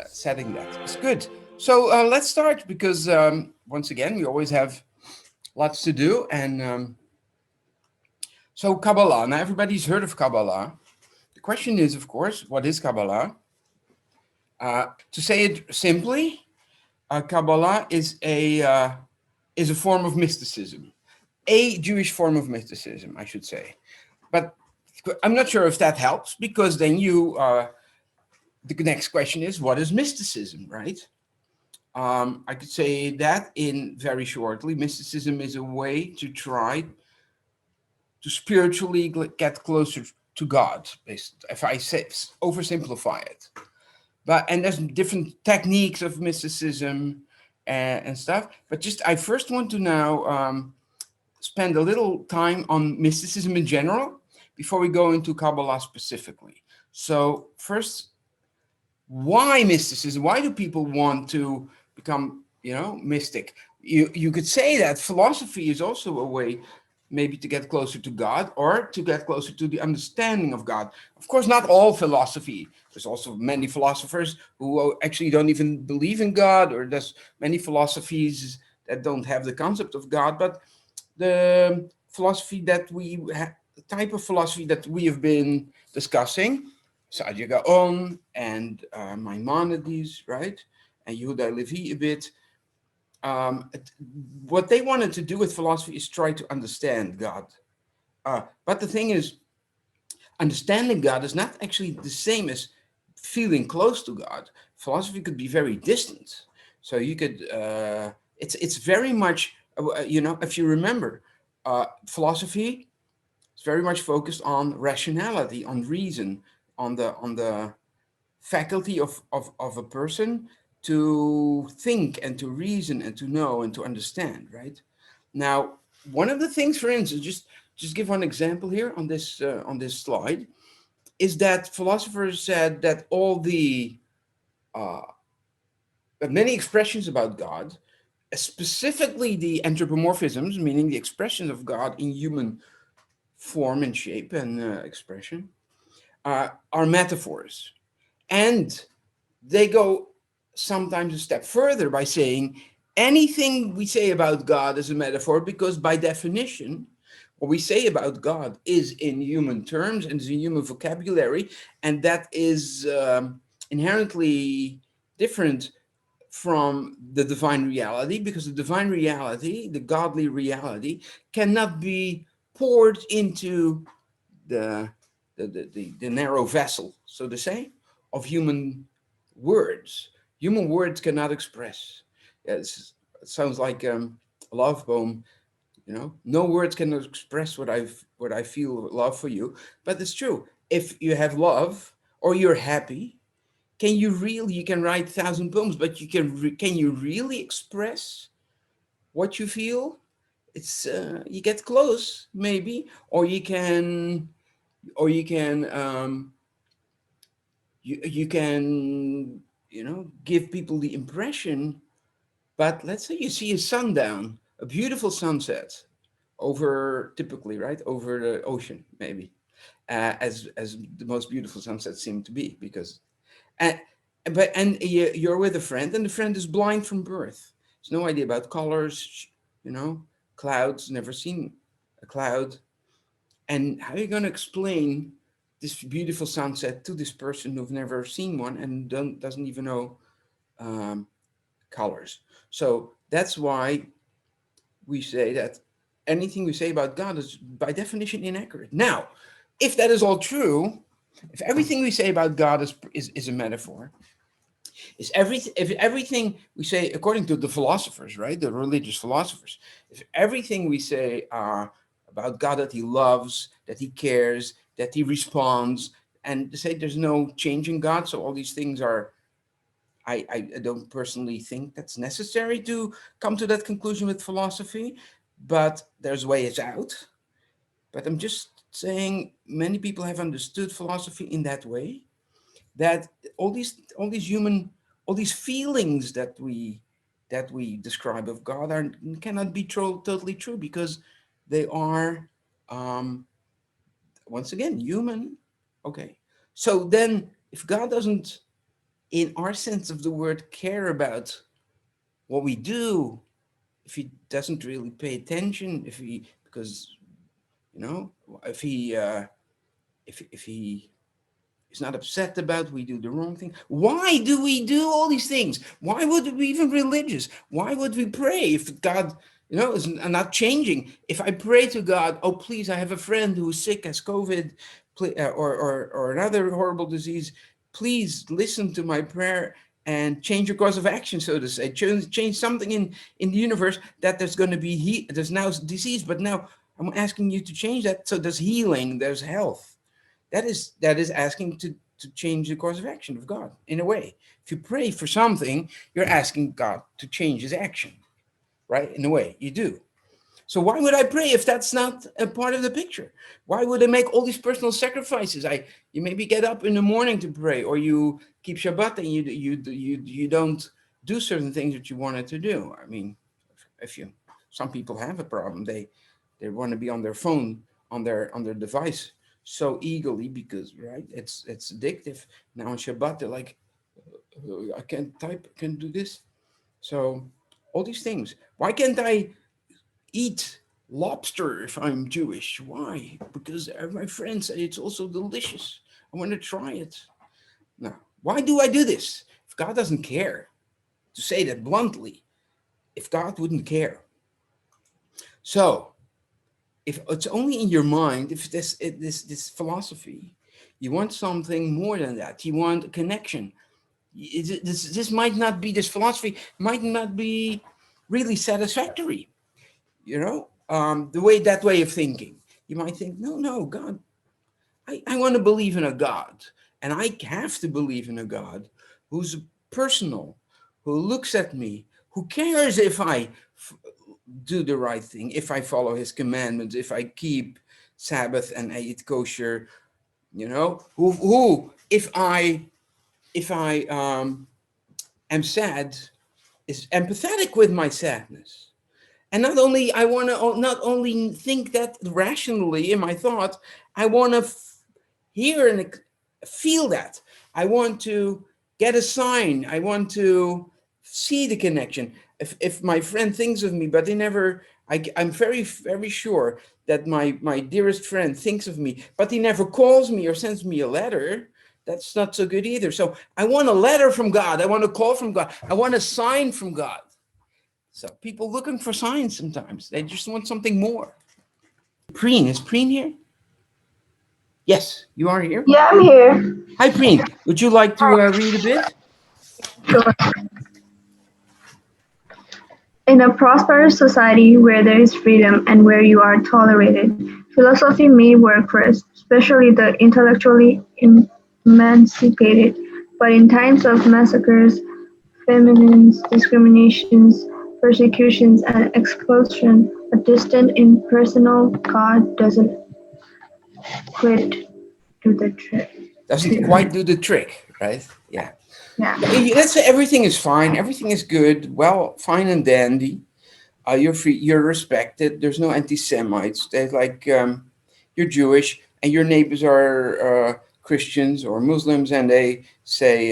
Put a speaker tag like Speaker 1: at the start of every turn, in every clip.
Speaker 1: setting that. It's good. So let's start because once again, we always have lots to do. And so Kabbalah. Now everybody's heard of Kabbalah. The question is, of course, what is Kabbalah? To say it simply, Kabbalah is a form of mysticism, a Jewish form of mysticism, I should say. But I'm not sure if that helps because then the next question is, what is mysticism, right? I could say that in very shortly, mysticism is a way to try to spiritually get closer to God, if I say oversimplify it. And there's different techniques of mysticism and stuff. But just I first want to now spend a little time on mysticism in general before we go into Kabbalah specifically. So first, why mysticism? Why do people want to become, mystic? You could say that philosophy is also a way maybe to get closer to God or to get closer to the understanding of God. Of course, not all philosophy. There's also many philosophers who actually don't even believe in God, or there's many philosophies that don't have the concept of God. But the philosophy that the type of philosophy that we have been discussing, Sajjega and Maimonides, right? And Yehuda Levi a bit. What they wanted to do with philosophy is try to understand God. But the thing is, understanding God is not actually the same as feeling close to God. Philosophy could be very distant. So you could, it's very much, if you remember, philosophy is very much focused on rationality, on reason, on the faculty of a person to think and to reason and to know and to understand, right? Now, one of the things, for instance, just give one example here on this slide, is that philosophers said that all the uh, many expressions about God, specifically the anthropomorphisms, meaning the expressions of God in human form and shape and expression, are metaphors. And they go sometimes a step further by saying anything we say about God is a metaphor because by definition, what we say about God is in human terms and is in human vocabulary, and that is inherently different from the divine reality, because the divine reality, the godly reality, cannot be poured into the the narrow vessel, so to say, of human words. Human words cannot express. Yes, it sounds like a love poem. No words can express what I feel love for you, but it's true. If you have love or you're happy, you can write 1,000 poems, but can you really express what you feel? It's you get close maybe, or you can you can give people the impression. But let's say you see a sundown, a beautiful sunset over, typically, right, over the ocean, maybe, as the most beautiful sunsets seem to be, because and you're with a friend, and the friend is blind from birth. Has no idea about colors, clouds, never seen a cloud. And how are you going to explain this beautiful sunset to this person who've never seen one and doesn't even know um, colors? So that's why we say that anything we say about God is by definition inaccurate. Now, if that is all true, if everything we say about God is a metaphor, if everything we say, according to the philosophers, right, the religious philosophers, if everything we say about God, that he loves, that he cares, that he responds, and to say there's no change in God, so all these things are, I don't personally think that's necessary to come to that conclusion with philosophy, but there's ways out. But I'm just saying many people have understood philosophy in that way, that all these feelings that we describe of God cannot be totally true, because they are um, once again human. Okay, so then if God doesn't in our sense of the word, care about what we do, if he doesn't really pay attention, because, if he is not upset about we do the wrong thing. Why do we do all these things? Why would we be even religious? Why would we pray if God, is not changing? If I pray to God, oh please, I have a friend who is sick, has COVID, or another horrible disease. Please listen to my prayer and change your course of action, so to say. Change something in the universe, that there's going to be there's now disease, but now I'm asking you to change that. So there's healing, there's health. That is asking to change the course of action of God, in a way. If you pray for something, you're asking God to change his action, right? In a way, you do. So why would I pray if that's not a part of the picture? Why would I make all these personal sacrifices? You maybe get up in the morning to pray, or you keep Shabbat and you don't do certain things that you wanted to do. I mean, some people have a problem. They want to be on their phone, on their device so eagerly, because, right, it's addictive. Now on Shabbat they're like, I can't type, I can't do this. So all these things. Why can't I eat lobster if I'm Jewish? Why? Because my friends say it's also delicious. I want to try it. Now, why do I do this? If God doesn't care, to say that bluntly, if God wouldn't care. So, if it's only in your mind, if this philosophy, you want something more than that. You want a connection. This might not be, this philosophy might not be really satisfactory. That way of thinking. You might think, no, God, I want to believe in a God, and I have to believe in a God who's personal, who looks at me, who cares if I do the right thing, if I follow his commandments, if I keep Sabbath and I eat kosher, who if I am sad, is empathetic with my sadness. And not only I want to not only think that rationally in my thought, I want to hear and feel that. I want to get a sign. I want to see the connection. If my friend thinks of me, but they never, I'm very, very sure that my dearest friend thinks of me, but he never calls me or sends me a letter. That's not so good either. So I want a letter from God. I want a call from God. I want a sign from God. So people looking for signs sometimes. They just want something more. Preen, is Preen here? Yes, you are here.
Speaker 2: Yeah, I'm here.
Speaker 1: Hi, Preen. Would you like to read a bit?
Speaker 2: Sure. In a prosperous society where there is freedom and where you are tolerated, philosophy may work for us, especially the intellectually emancipated. But in times of massacres, famines, discriminations, persecutions, and expulsion, a distant, impersonal God doesn't quite do the trick.
Speaker 1: Doesn't quite do the trick, right? Yeah.
Speaker 2: Yeah.
Speaker 1: Let's say everything is fine. Everything is good. Well, fine and dandy. You're free. You're respected. There's no anti-Semites. They're like, you're Jewish and your neighbors are Christians or Muslims, and they say,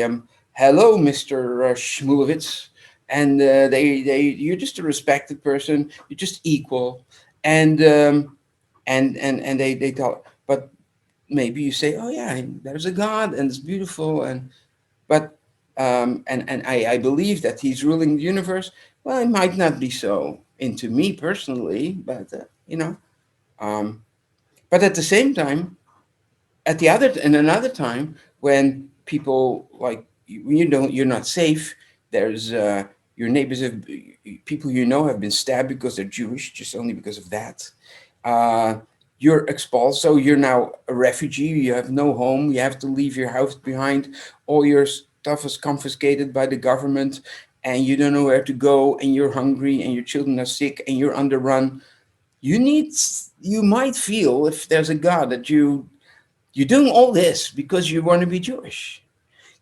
Speaker 1: "Hello, Mister Shmulevitz," and you're just a respected person. You're just equal, and they tell. But maybe you say, "Oh yeah, there's a God and it's beautiful," but I believe that he's ruling the universe. Well, it might not be so into me personally, but um, but at the same time, another time when people like you're not safe. There's your neighbors have people have been stabbed because they're Jewish, just only because of that. Uh, you're expelled, so you're now a refugee. You have no home. You have to leave your house behind. All your stuff is confiscated by the government, and you don't know where to go. And you're hungry, and your children are sick, and you're on the run. You might feel, if there's a God, that you're doing all this because you want to be Jewish.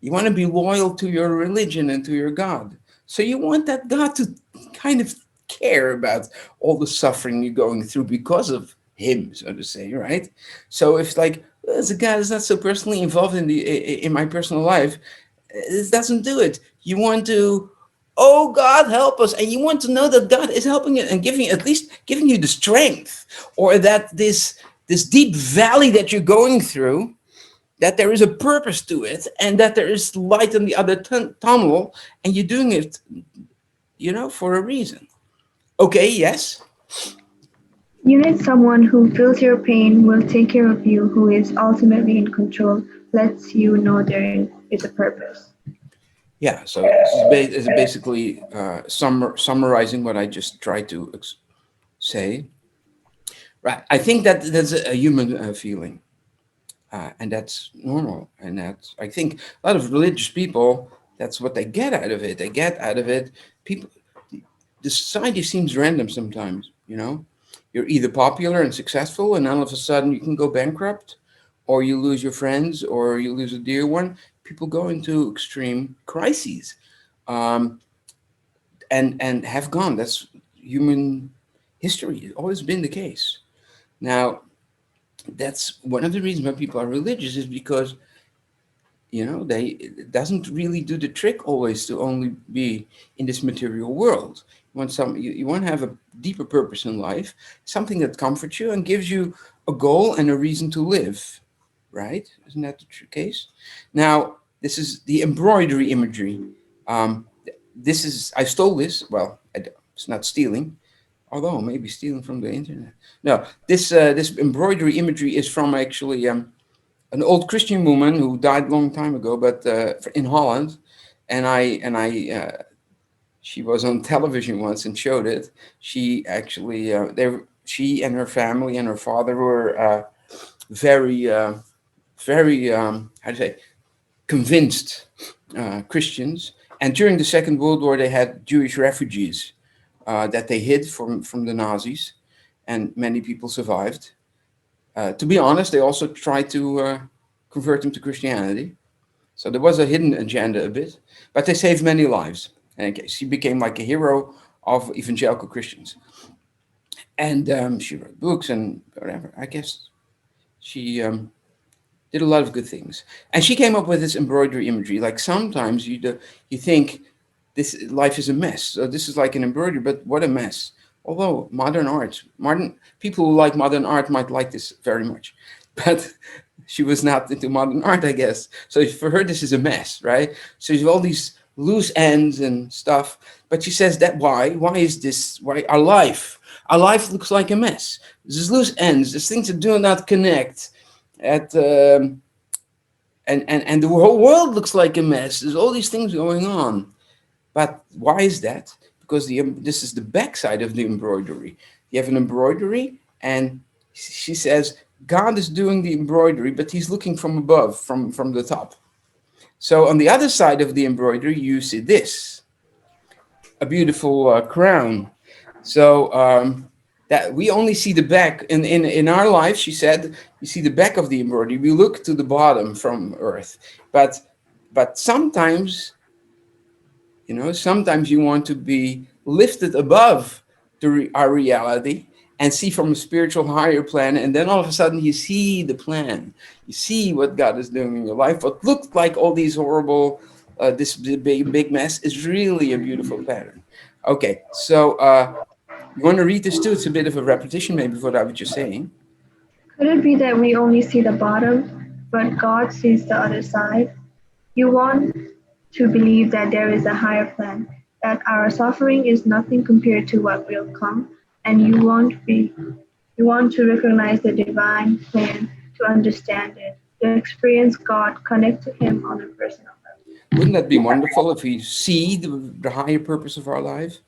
Speaker 1: You want to be loyal to your religion and to your God. So you want that God to kind of care about all the suffering you're going through because of him, so to say, right? So if like, as a God is not so personally involved in my personal life, It doesn't do it. You want to, oh God, help us, and you want to know that God is helping you and giving, at least giving you the strength, or that this deep valley that you're going through, that there is a purpose to it, and that there is light in the other tunnel, and you're doing it, for a reason. Okay, yes.
Speaker 2: You need someone who feels your pain, will take care of you, who is ultimately in control, lets you know there is a purpose.
Speaker 1: Yeah, so this is basically summarizing what I just tried to say. Right. I think that that's a human feeling, and that's normal. And that's, I think, a lot of religious people, that's what they get out of it. They get out of it. People, the society seems random sometimes. You're either popular and successful, and all of a sudden you can go bankrupt, or you lose your friends, or you lose a dear one. People go into extreme crises, um, and have gone. That's human history. It's always been the case. Now, that's one of the reasons why people are religious, is because they, it doesn't really do the trick always to only be in this material world. You want to have a deeper purpose in life, something that comforts you and gives you a goal and a reason to live, right? Isn't that the case? Now, this is the embroidery imagery. This is, I stole this. Well, it's not stealing, although maybe stealing from the internet. No, this embroidery imagery is from actually an old Christian woman who died a long time ago, but in Holland, and she was on television once and showed it. She actually she and her family and her father were very very how to say, convinced Christians, and during the Second World War they had Jewish refugees that they hid from the Nazis, and many people survived. To be honest, they also tried to convert them to Christianity. So there was a hidden agenda a bit, but they saved many lives. And she became like a hero of evangelical Christians. And she wrote books and whatever. I guess she did a lot of good things. And she came up with this embroidery imagery. Like sometimes you think this life is a mess. So this is like an embroidery, but what a mess. Although modern people who like modern art might like this very much, but she was not into modern art, I guess. So for her, this is a mess, right? So you have all these loose ends and stuff. But she says that why is this? Why our life looks like a mess. There's loose ends. There's things that do not connect. And the whole world looks like a mess. There's all these things going on. But why is that? Because this is the backside of the embroidery. You have an embroidery, and she says God is doing the embroidery, but he's looking from above, from the top. So on the other side of the embroidery, you see this, a beautiful crown. So that we only see the back. In our life, she said, you see the back of the embroidery. We look to the bottom from earth. But sometimes, sometimes you want to be lifted above our reality and see from a spiritual higher plan, and then all of a sudden you see the plan. You see what God is doing in your life. What looked like all these horrible, this big mess is really a beautiful pattern. Okay, so you want to read this too? It's a bit of a repetition maybe of what I was just saying.
Speaker 2: Could it be that we only see the bottom, but God sees the other side? You want to believe that there is a higher plan, that our suffering is nothing compared to what will come, and you want to recognize the divine plan, to understand it, to experience God, connect to Him on a personal level.
Speaker 1: Wouldn't that be wonderful if we see the higher purpose of our life?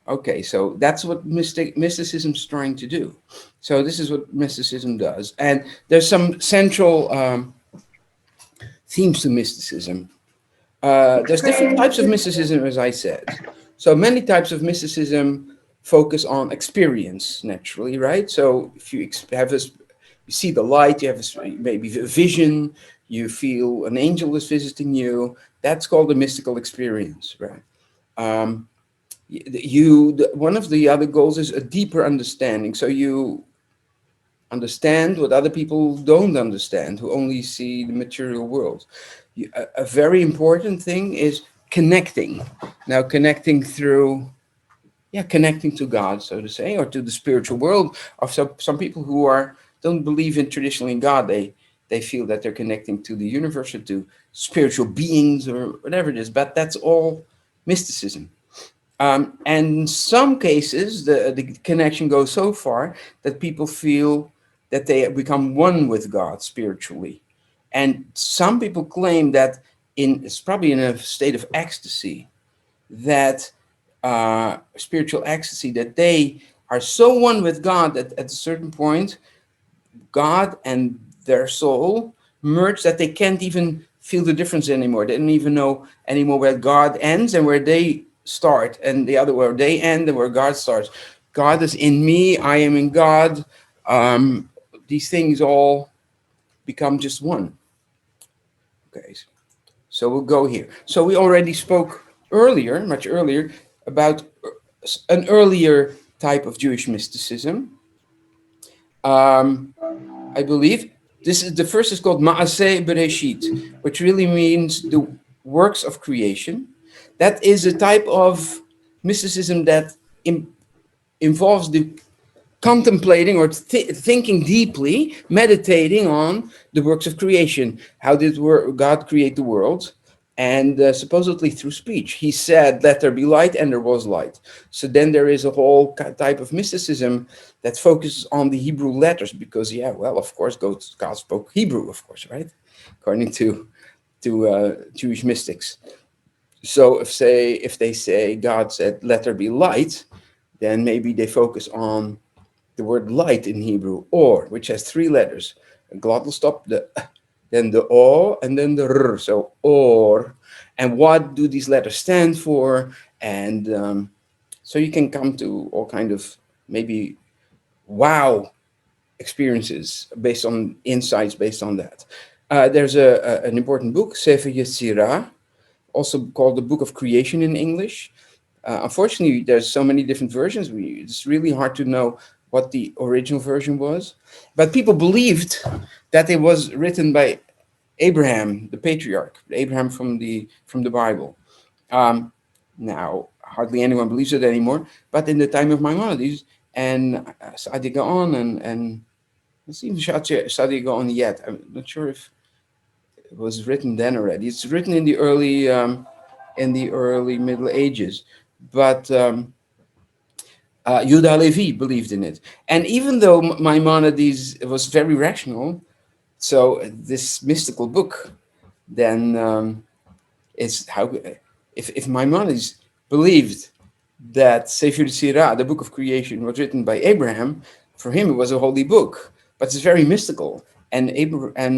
Speaker 1: Okay, so that's what mysticism is trying to do. So this is what mysticism does. And there's some central themes to mysticism. There's different types of mysticism, as I said. So many types of mysticism focus on experience, naturally, right? So if you have this, you see the light, you have maybe a vision, you feel an angel is visiting you. That's called a mystical experience, right? One of the other goals is a deeper understanding. So you understand what other people don't understand, who only see the material world. A very important thing is connecting. Now, connecting through, connecting to God, so to say, or to the spiritual world. Of some people who don't believe in traditionally in God, they feel that they're connecting to the universe or to spiritual beings or whatever it is. But that's all mysticism. And in some cases, the connection goes so far that people feel that they become one with God spiritually. And some people claim that it's probably in a state of ecstasy, that spiritual ecstasy, that they are so one with God that at a certain point, God and their soul merge that they can't even feel the difference anymore. They don't even know anymore where God ends and where they start, and the other where they end and where God starts. God is in me, I am in God. These things all become just one. Okay, so we'll go here. So we already spoke earlier, much earlier, about an earlier type of Jewish mysticism. I believe the first is called Maase Bereshit, which really means the works of creation. That is a type of mysticism that involves the contemplating or thinking deeply, meditating on the works of creation. How did God create the world? And supposedly through speech. He said, let there be light, and there was light. So then there is a whole type of mysticism that focuses on the Hebrew letters, because, of course, God spoke Hebrew, of course, right? According to Jewish mystics. So if they say God said, let there be light, then maybe they focus on the word light in Hebrew, or, which has three letters. A glottal stop, then the o, and then the r. So or, and what do these letters stand for? And so you can come to all kind of maybe wow experiences based on insights based on that. There's an important book, Sefer Yetzirah, also called the Book of Creation in English. Unfortunately, there's so many different versions. It's really hard to know what the original version was. But people believed that it was written by Abraham, the patriarch, Abraham from the Bible. Now, hardly anyone believes it anymore. But in the time of Maimonides and Sadi Gaon and it's even Sadi Gaon yet. I'm not sure if it was written then already. It's written in the early Middle Ages, but Yehuda Levi believed in it. And even though Maimonides was very rational, so this mystical book then is how if Maimonides believed that Sefer Sirah, the book of creation, was written by Abraham, for him it was a holy book, but it's very mystical. And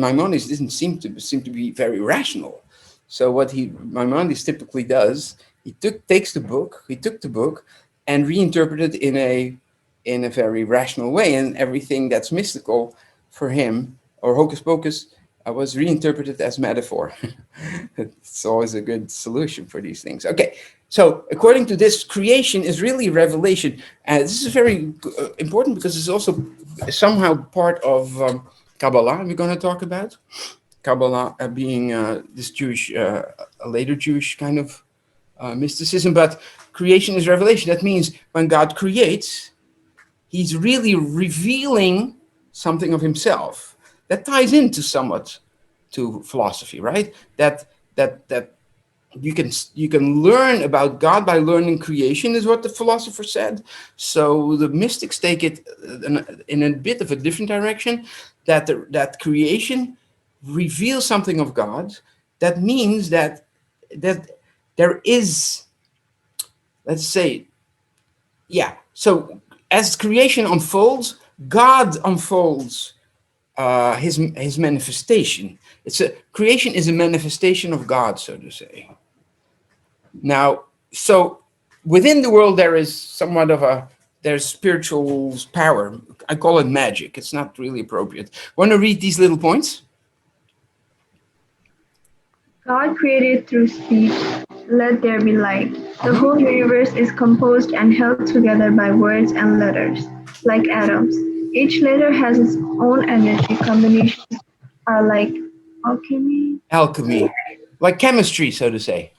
Speaker 1: Maimonides didn't seem to be very rational. So what Maimonides typically does, he took the book and reinterpreted in a very rational way, and everything that's mystical for him or hocus pocus was reinterpreted as metaphor. It's always a good solution for these things. Okay, so according to this, creation is really revelation. And this is very important because it's also somehow part of Kabbalah we're going to talk about. Kabbalah being this Jewish, a later Jewish kind of mysticism, but creation is revelation. That means when God creates, he's really revealing something of himself. That ties into somewhat to philosophy, right? That you can learn about God by learning creation, is what the philosopher said. So the mystics take it in a bit of a different direction, that creation reveals something of God. That means that there is, let's say, so as creation unfolds, God unfolds his manifestation. Creation is a manifestation of God, so to say. Now, so within the world there is somewhat of there's spiritual power. I call it magic. It's not really appropriate. Want to read these little points?
Speaker 2: God created through speech, let there be light. The whole universe is composed and held together by words and letters, like atoms. Each letter has its own energy. Combinations are like alchemy.
Speaker 1: Alchemy, like chemistry, so to say.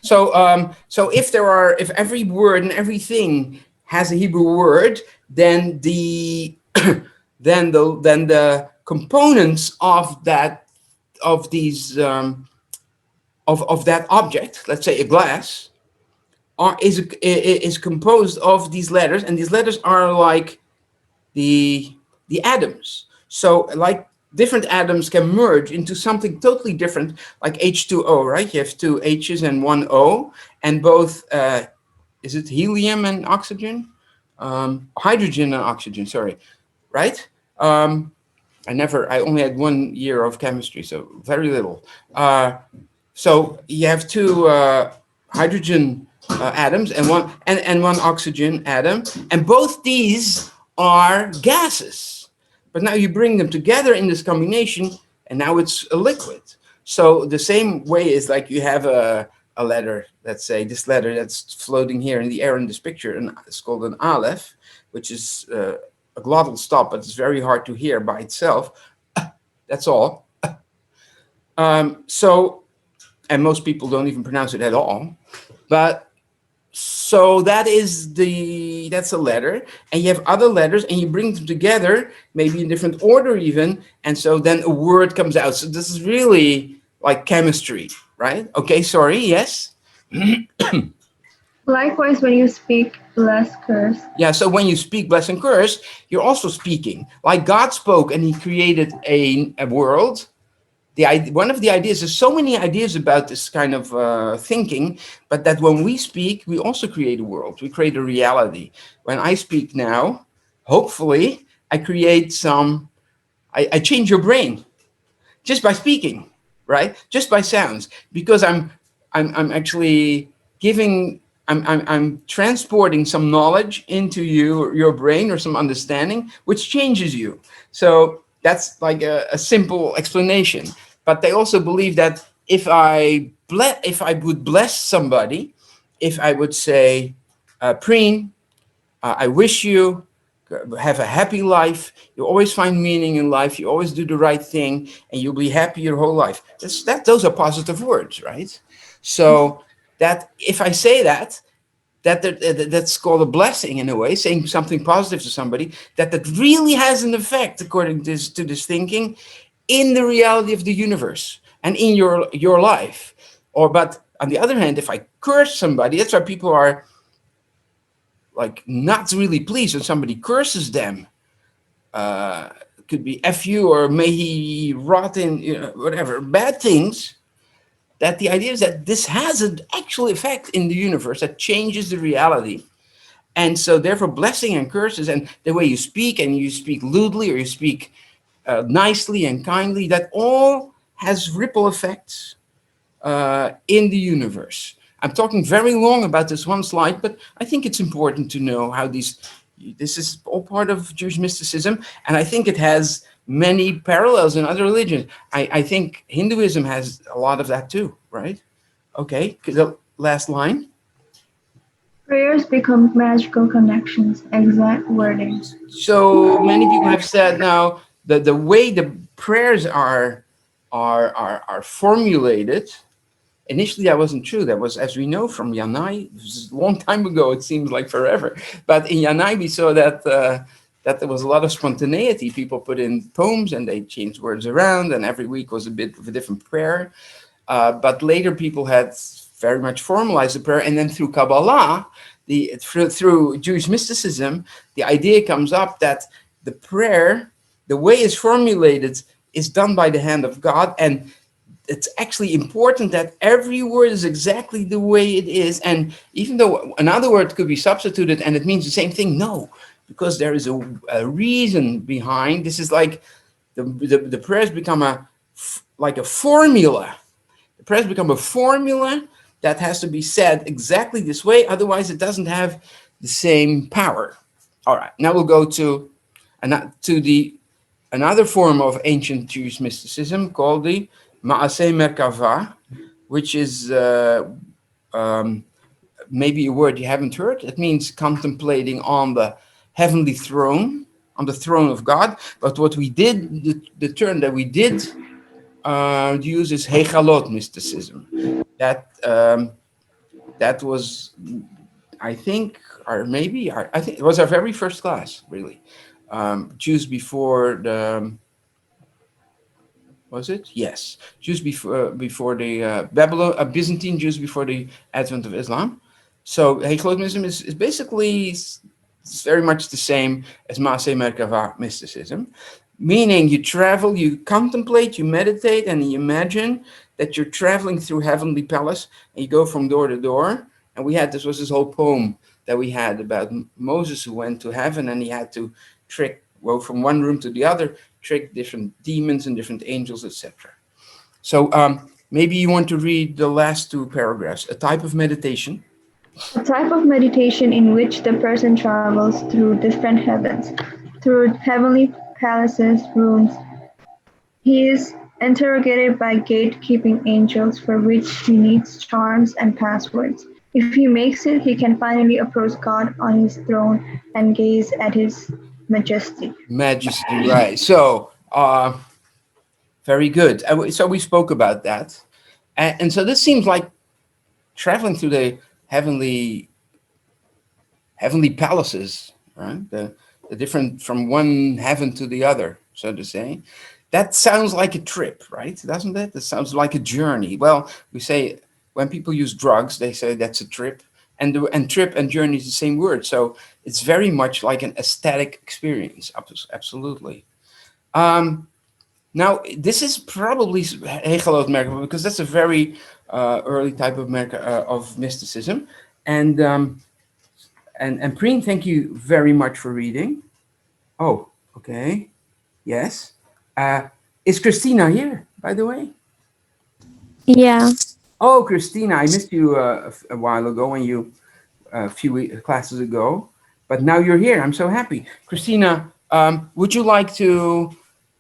Speaker 1: So if every word and everything has a Hebrew word, then the then the components of these of that object, let's say a glass, is composed of these letters, and these letters are like the atoms. So like different atoms can merge into something totally different, like H2O, right? You have two H's and one O, and both is it helium and oxygen? Hydrogen and oxygen, sorry, right? I only had 1 year of chemistry, so very little. So you have two hydrogen atoms and one oxygen atom, and both these are gases. But now you bring them together in this combination, and now it's a liquid. So the same way is like you have a letter, let's say this letter that's floating here in the air in this picture, and it's called an Aleph, which is a glottal stop, but it's very hard to hear by itself. That's all. So and most people don't even pronounce it at all. But so that's a letter, and you have other letters, and you bring them together, maybe in different order even, and so then a word comes out. So this is really like chemistry, right? Okay, sorry, yes.
Speaker 2: Likewise, when you speak, bless, curse.
Speaker 1: Yeah, so when you speak, bless, and curse, you're also speaking. Like God spoke and he created a world. One of the ideas, there's so many ideas about this kind of thinking, but that when we speak, we also create a world. We create a reality. When I speak now, hopefully, I create I change your brain just by speaking, right? Just by sounds, because I'm actually giving, I'm transporting some knowledge into your brain or some understanding, which changes you. So that's like a simple explanation. But they also believe that if I would bless somebody, if I would say, Preen, I wish you have a happy life. You always find meaning in life. You always do the right thing, and you'll be happy your whole life. Those are positive words, right? So that if I say that's called a blessing in a way, saying something positive to somebody, that really has an effect, according to this thinking, in the reality of the universe and in your life. But on the other hand, if I curse somebody, that's why people are like not really pleased when somebody curses them. It could be F you, or may he rot in, whatever, bad things. That the idea is that this has an actual effect in the universe that changes the reality. And so therefore blessing and curses and the way you speak, and you speak lewdly or you speak nicely and kindly, that all has ripple effects in the universe. I'm talking very long about this one slide, but I think it's important to know how this is all part of Jewish mysticism, and I think it has many parallels in other religions. I think Hinduism has a lot of that too, right? Okay, the last line.
Speaker 2: Prayers become magical connections, exact wording.
Speaker 1: So many people have said now the way the prayers are formulated. Initially, that wasn't true. That was, as we know from Yanai, this is a long time ago. It seems like forever. But in Yanai, we saw that that there was a lot of spontaneity. People put in poems and they changed words around, and every week was a bit of a different prayer. But later, people had very much formalized the prayer, and then through Kabbalah, through Jewish mysticism, the idea comes up that the prayer, the way it's formulated, is done by the hand of God, and it's actually important that every word is exactly the way it is. And even though another word could be substituted and it means the same thing, no, because there is a reason behind. This is like the prayers become like a formula. The prayers become a formula that has to be said exactly this way, otherwise it doesn't have the same power. All right, now we'll go to another form of ancient Jewish mysticism called the Maase Merkava, which is maybe a word you haven't heard. It means contemplating on the heavenly throne, on the throne of God. But what we did, the term that we did uses Hechalot mysticism. That that was, I think, or maybe I think it was our very first class, really. Jews before the was it? Yes, Jews before the Babylon, Byzantine Jews before the advent of Islam. So Hechelotmism is basically very much the same as Maase Merkava mysticism, meaning you travel, you contemplate, you meditate, and you imagine that you're traveling through heavenly palace, and you go from door to door. And we had this whole poem that we had about Moses who went to heaven and he had to go from one room to the other, trick different demons and different angels, etc. So maybe you want to read the last two paragraphs. A type of meditation.
Speaker 2: A type of meditation in which the person travels through different heavens, through heavenly palaces, rooms. He is interrogated by gatekeeping angels for which he needs charms and passwords. If he makes it, he can finally approach God on his throne and gaze at his majesty.
Speaker 1: Majesty, right. So, very good. So we spoke about that. And so this seems like traveling through the heavenly heavenly palaces, right? The different from one heaven to the other, so to say. That sounds like a trip, right? Doesn't it? That sounds like a journey. Well, we say when people use drugs, they say that's a trip, and trip and journey is the same word. So it's very much like an aesthetic experience. Absolutely. Um, Now, this is probably Hechelot Merkava because that's a very early type of of mysticism. And and Preen, thank you very much for reading. Oh, okay. Yes. Uh, is Christina here, by the way?
Speaker 3: Yeah.
Speaker 1: Oh, Christina, I missed you a while ago when you a few classes ago, but now you're here. I'm so happy. Christina, would you like to?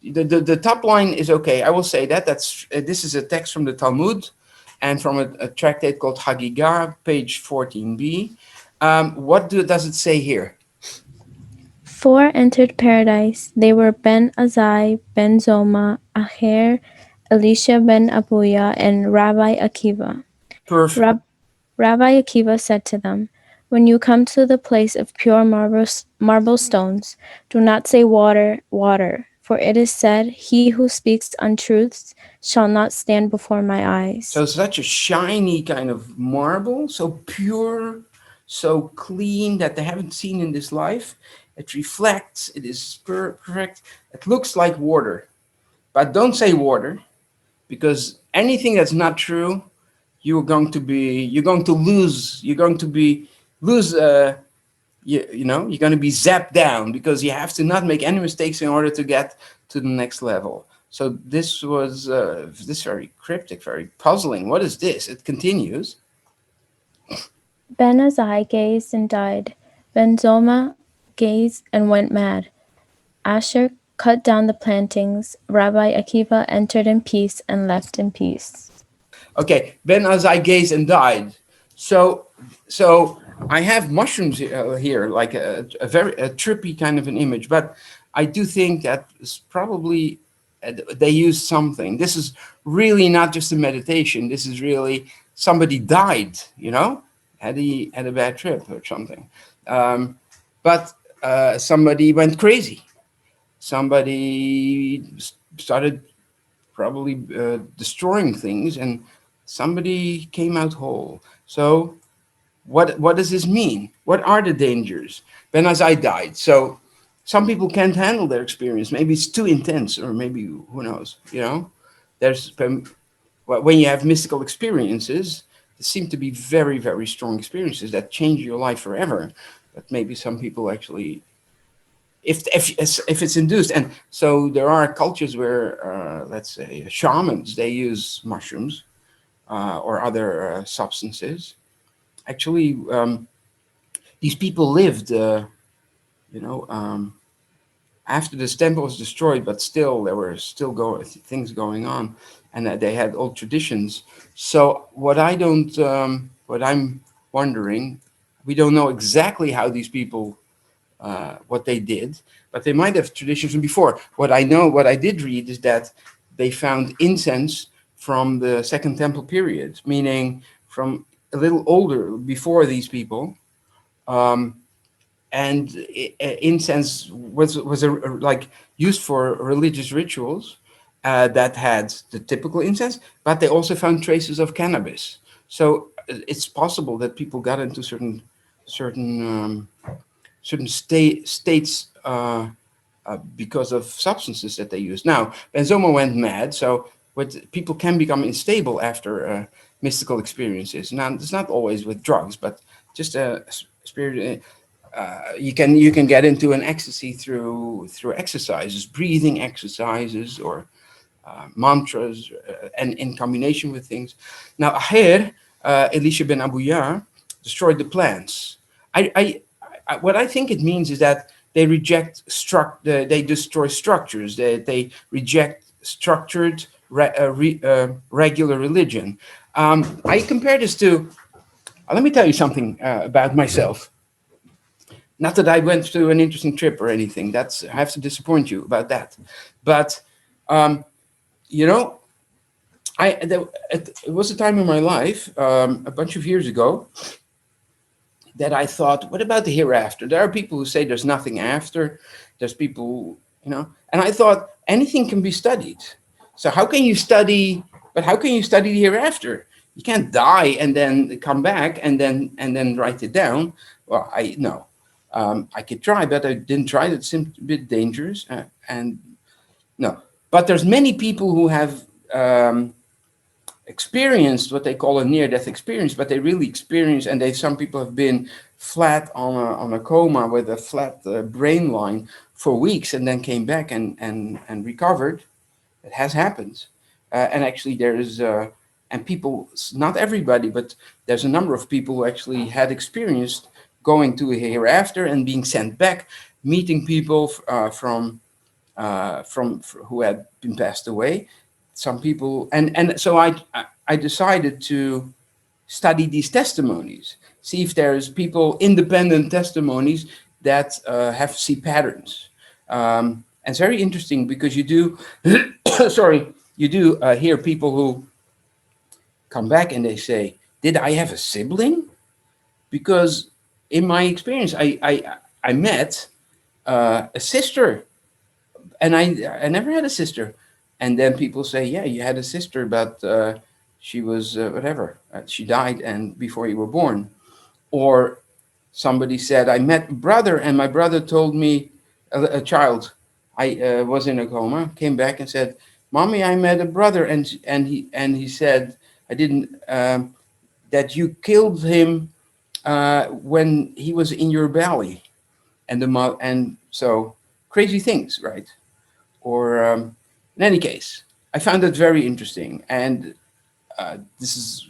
Speaker 1: The top line is okay. I will say that. This is a text from the Talmud and from a tractate called Hagigah, page 14b. What does it say here?
Speaker 3: Four entered paradise. They were Ben Azai, Ben Zoma, Aher, Elisha ben Abuya, and Rabbi Akiva.
Speaker 1: Perfect.
Speaker 3: Rabbi Akiva said to them, "When you come to the place of pure marble stones, do not say water, water, for it is said, He who speaks untruths shall not stand before my eyes."
Speaker 1: So such a shiny kind of marble, so pure, so clean that they haven't seen in this life. It reflects, it is perfect. It looks like water, but don't say water because anything that's not true, you're going to lose, you're going to be zapped down because you have to not make any mistakes in order to get to the next level. So this was this very cryptic, very puzzling. What is this? It continues.
Speaker 3: Ben Azai gazed and died. Ben Zoma gazed and went mad. Asher cut down the plantings. Rabbi Akiva entered in peace and left in peace.
Speaker 1: Okay, Ben Azai gazed and died. So I have mushrooms here, like a very trippy kind of an image, but I do think that it's probably they used something. This is really not just a meditation. This is really somebody died, had a bad trip or something. But somebody went crazy. Somebody started probably destroying things, and somebody came out whole. So what does this mean? What are the dangers? Ben Azai died. So some people can't handle their experience. Maybe it's too intense, or maybe who knows? There's when you have mystical experiences, there seem to be very, very strong experiences that change your life forever. But maybe some people actually, if it's induced, and so there are cultures where, let's say, shamans, they use mushrooms or other substances. Actually, these people lived, after this temple was destroyed, but still there were things going on, and that they had old traditions. So what I'm wondering, we don't know exactly how these people, what they did, but they might have traditions from before. What I did read is that they found incense from the Second Temple period, meaning from a little older, before these people. Um, and incense was like used for religious rituals that had the typical incense, but they also found traces of cannabis. So it's possible that people got into certain states because of substances that they use. Now, Benzoma went mad, so people can become unstable after mystical experiences. Now, it's not always with drugs, but just a spirit. You can get into an ecstasy through exercises, breathing exercises, or mantras, and in combination with things. Now, Aher, Elisha ben Abuya, destroyed the plants. What I think it means is that they they destroy structures. They reject structured, regular religion. I compare this to. Let me tell you something about myself. Not that I went through an interesting trip or anything. I have to disappoint you about that. But you know, it was a time in my life, a bunch of years ago, that I thought, what about the hereafter? There are people who say there's nothing after. There's people, and I thought anything can be studied. So how can you study? But how can you study the hereafter? You can't die and then come back and then write it down. Well, I could try, but I didn't try. It seemed a bit dangerous, and no. But there's many people who have experienced what they call a near-death experience, but they really experience, and some people have been flat on a coma with a flat brain line for weeks, and then came back and recovered. It has happened, and actually there's and people, not everybody, but there's a number of people who actually had experienced going to a hereafter and being sent back, meeting people from who had been passed away. Some people, and so I decided to study these testimonies, see if there's people, independent testimonies that see patterns. And it's very interesting because you do, you do hear people who come back and they say, "Did I have a sibling?" Because in my experience, I met a sister, and I never had a sister. And then people say, "Yeah, you had a sister, but she was whatever. She died and before you were born." Or somebody said, "I met a brother, and my brother told me, a child, I was in a coma, came back and said, 'Mommy, I met a brother,' and he said, I didn't that you killed him when he was in your belly." And so crazy things, right? Or in any case, I found it very interesting, and this is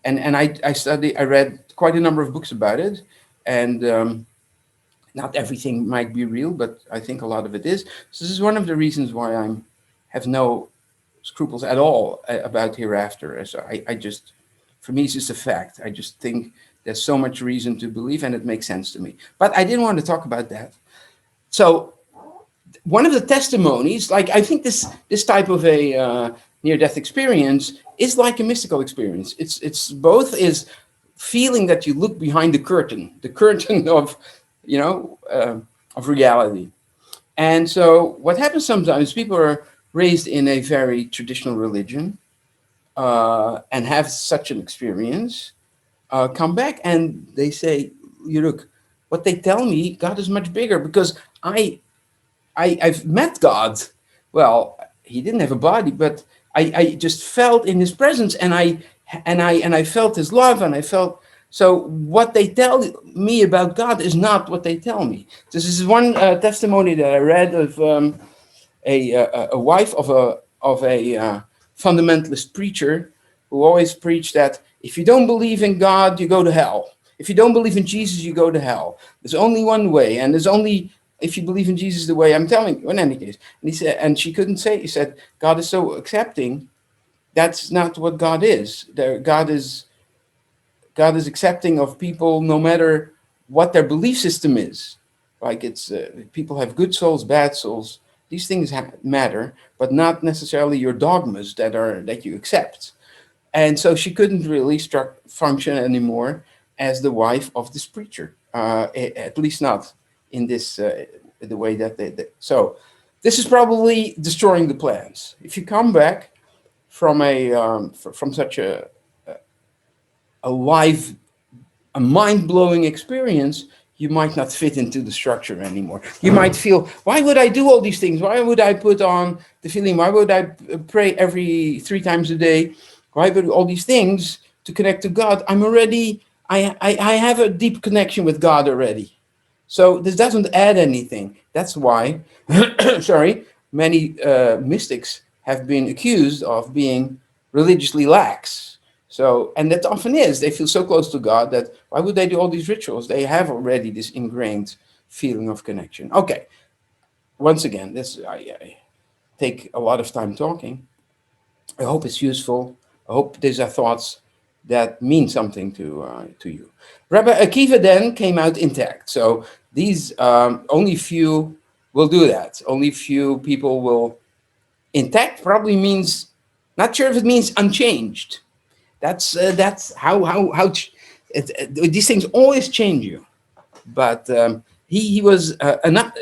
Speaker 1: and I read quite a number of books about it, and not everything might be real, but I think a lot of it is. So this is one of the reasons why I have no scruples at all about hereafter. So I just, for me, it's just a fact. I just think there's so much reason to believe, and it makes sense to me. But I didn't want to talk about that. So one of the testimonies, like I think this type of a near-death experience is like a mystical experience. It's both is feeling that you look behind the curtain of of reality. And so what happens sometimes, people are raised in a very traditional religion and have such an experience, come back and they say, "You look, what they tell me, God is much bigger because I've met God. Well, he didn't have a body, but I just felt in his presence, and I felt his love, and I felt." So what they tell me about God is not what they tell me. This is one testimony that I read of a wife of a fundamentalist preacher who always preached that if you don't believe in God, you go to hell. If you don't believe in Jesus, you go to hell. There's only one way, and there's only if you believe in Jesus the way I'm telling you. In any case, and he said, and she couldn't say. He said, "God is so accepting. That's not what God is. God is accepting of people no matter what their belief system is. Like it's people have good souls, bad souls. These things matter, but not necessarily your dogmas that you accept. And so she couldn't really function anymore as the wife of this preacher, at least not in this the way that So this is probably destroying the plans. If you come back from from such a live, a mind-blowing experience, you might not fit into the structure anymore. You might feel, why would I do all these things? Why would I put on the feeling? Why would I pray every 3 times a day? Why would all these things to connect to God? I have a deep connection with God already. So this doesn't add anything. That's why, sorry, many mystics have been accused of being religiously lax. So, and that often is, they feel so close to God that why would they do all these rituals? They have already this ingrained feeling of connection. Okay, once again, I take a lot of time talking. I hope it's useful. I hope these are thoughts that mean something to you. Rabbi Akiva then came out intact. So these only few will do that. Only few people will. Intact probably means, not sure if it means unchanged. That's how these things always change you. But he was enough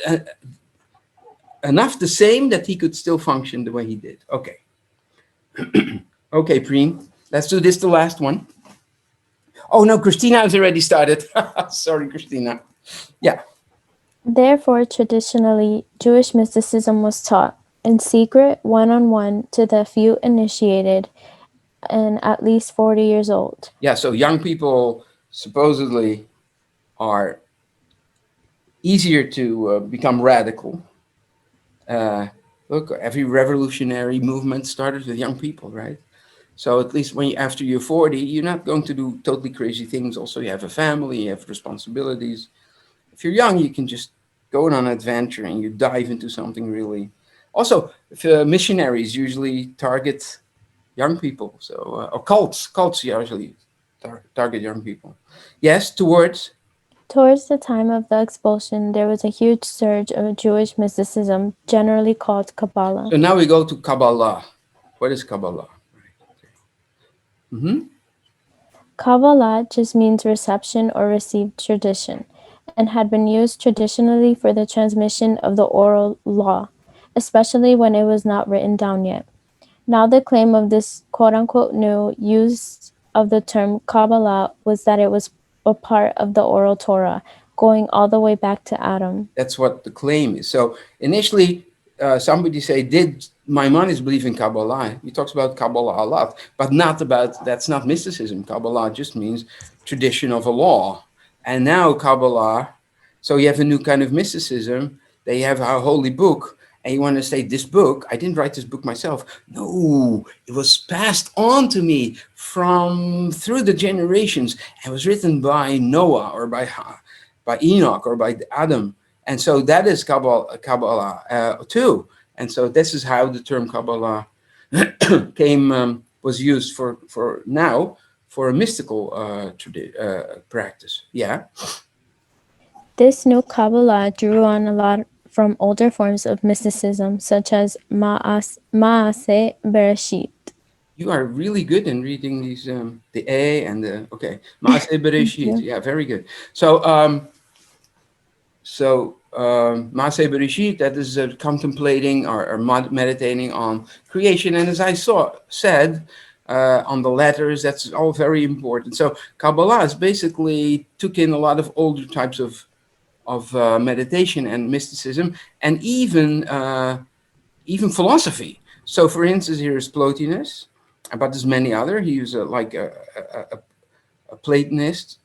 Speaker 1: the same that he could still function the way he did. Okay. Okay, Preen. Let's do this, the last one. Oh no, Christina has already started. Sorry, Christina. Yeah.
Speaker 3: Therefore, traditionally, Jewish mysticism was taught in secret, one-on-one, to the few initiated and at least 40 years old.
Speaker 1: Yeah, so young people supposedly are easier to become radical. Look, every revolutionary movement started with young people, right? So at least after you're 40, you're not going to do totally crazy things. Also, you have a family, you have responsibilities. If you're young, you can just go on an adventure and you dive into something really. Also, if, missionaries usually target young people. So, or cults usually target young people. Yes, towards.
Speaker 3: Towards the time of the expulsion, there was a huge surge of Jewish mysticism, generally called Kabbalah.
Speaker 1: So now we go to Kabbalah. What is Kabbalah? Mm-hmm.
Speaker 3: Kabbalah just means reception or received tradition, and had been used traditionally for the transmission of the oral law, especially when it was not written down yet. Now the claim of this quote-unquote new use of the term Kabbalah was that it was a part of the oral Torah, going all the way back to Adam.
Speaker 1: That's what the claim is. So initially, somebody say, "Did Maimonides believe in Kabbalah?" He talks about Kabbalah a lot, but not about. That's not mysticism. Kabbalah just means tradition of a law, and now Kabbalah. So you have a new kind of mysticism. They have a holy book, and you want to say, "This book, I didn't write this book myself. No, it was passed on to me from through the generations. It was written by Noah or by Enoch or by Adam." And so that is Kabbalah too. And so this is how the term Kabbalah was used for now for a mystical practice. Yeah.
Speaker 3: This new Kabbalah drew on a lot from older forms of mysticism, such as Maase Bereshit.
Speaker 1: You are really good in reading these, the A and the, okay. Maase Bereshit. Yeah, very good. So, Maase Bereshit, that is contemplating or meditating on creation. And as I said, on the letters, that's all very important. So Kabbalah is basically took in a lot of older types of meditation and mysticism, and even philosophy. So, for instance, here is Plotinus, but there's many other. He was a Platonist,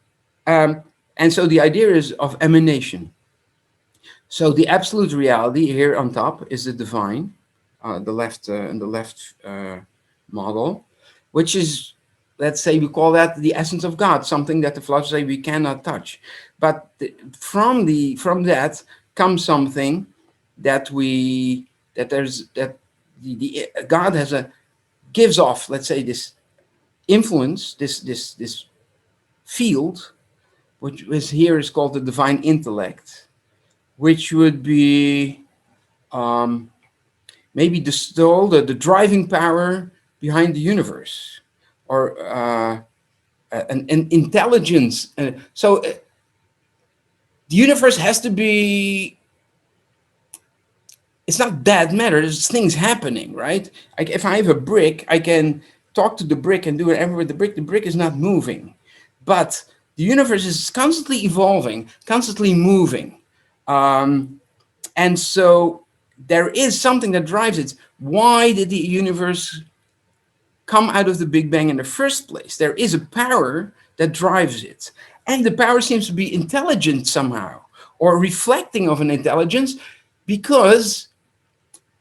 Speaker 1: and so the idea is of emanation. So the absolute reality here on top is the divine, the left in the left model, which is, let's say, we call that the essence of God, something that the philosophers say we cannot touch. But from that comes something that the God gives off, let's say, this influence, this field, which is here is called the divine intellect, which would be maybe the soul, the driving power behind the universe, or an intelligence. So the universe has to be, it's not bad matter, there's things happening, right? Like if I have a brick, I can talk to the brick and do whatever with the brick is not moving. But the universe is constantly evolving, constantly moving. And so there is something that drives it. Why did the universe come out of the Big Bang in the first place? There is a power that drives it. And the power seems to be intelligent somehow, or reflecting of an intelligence, because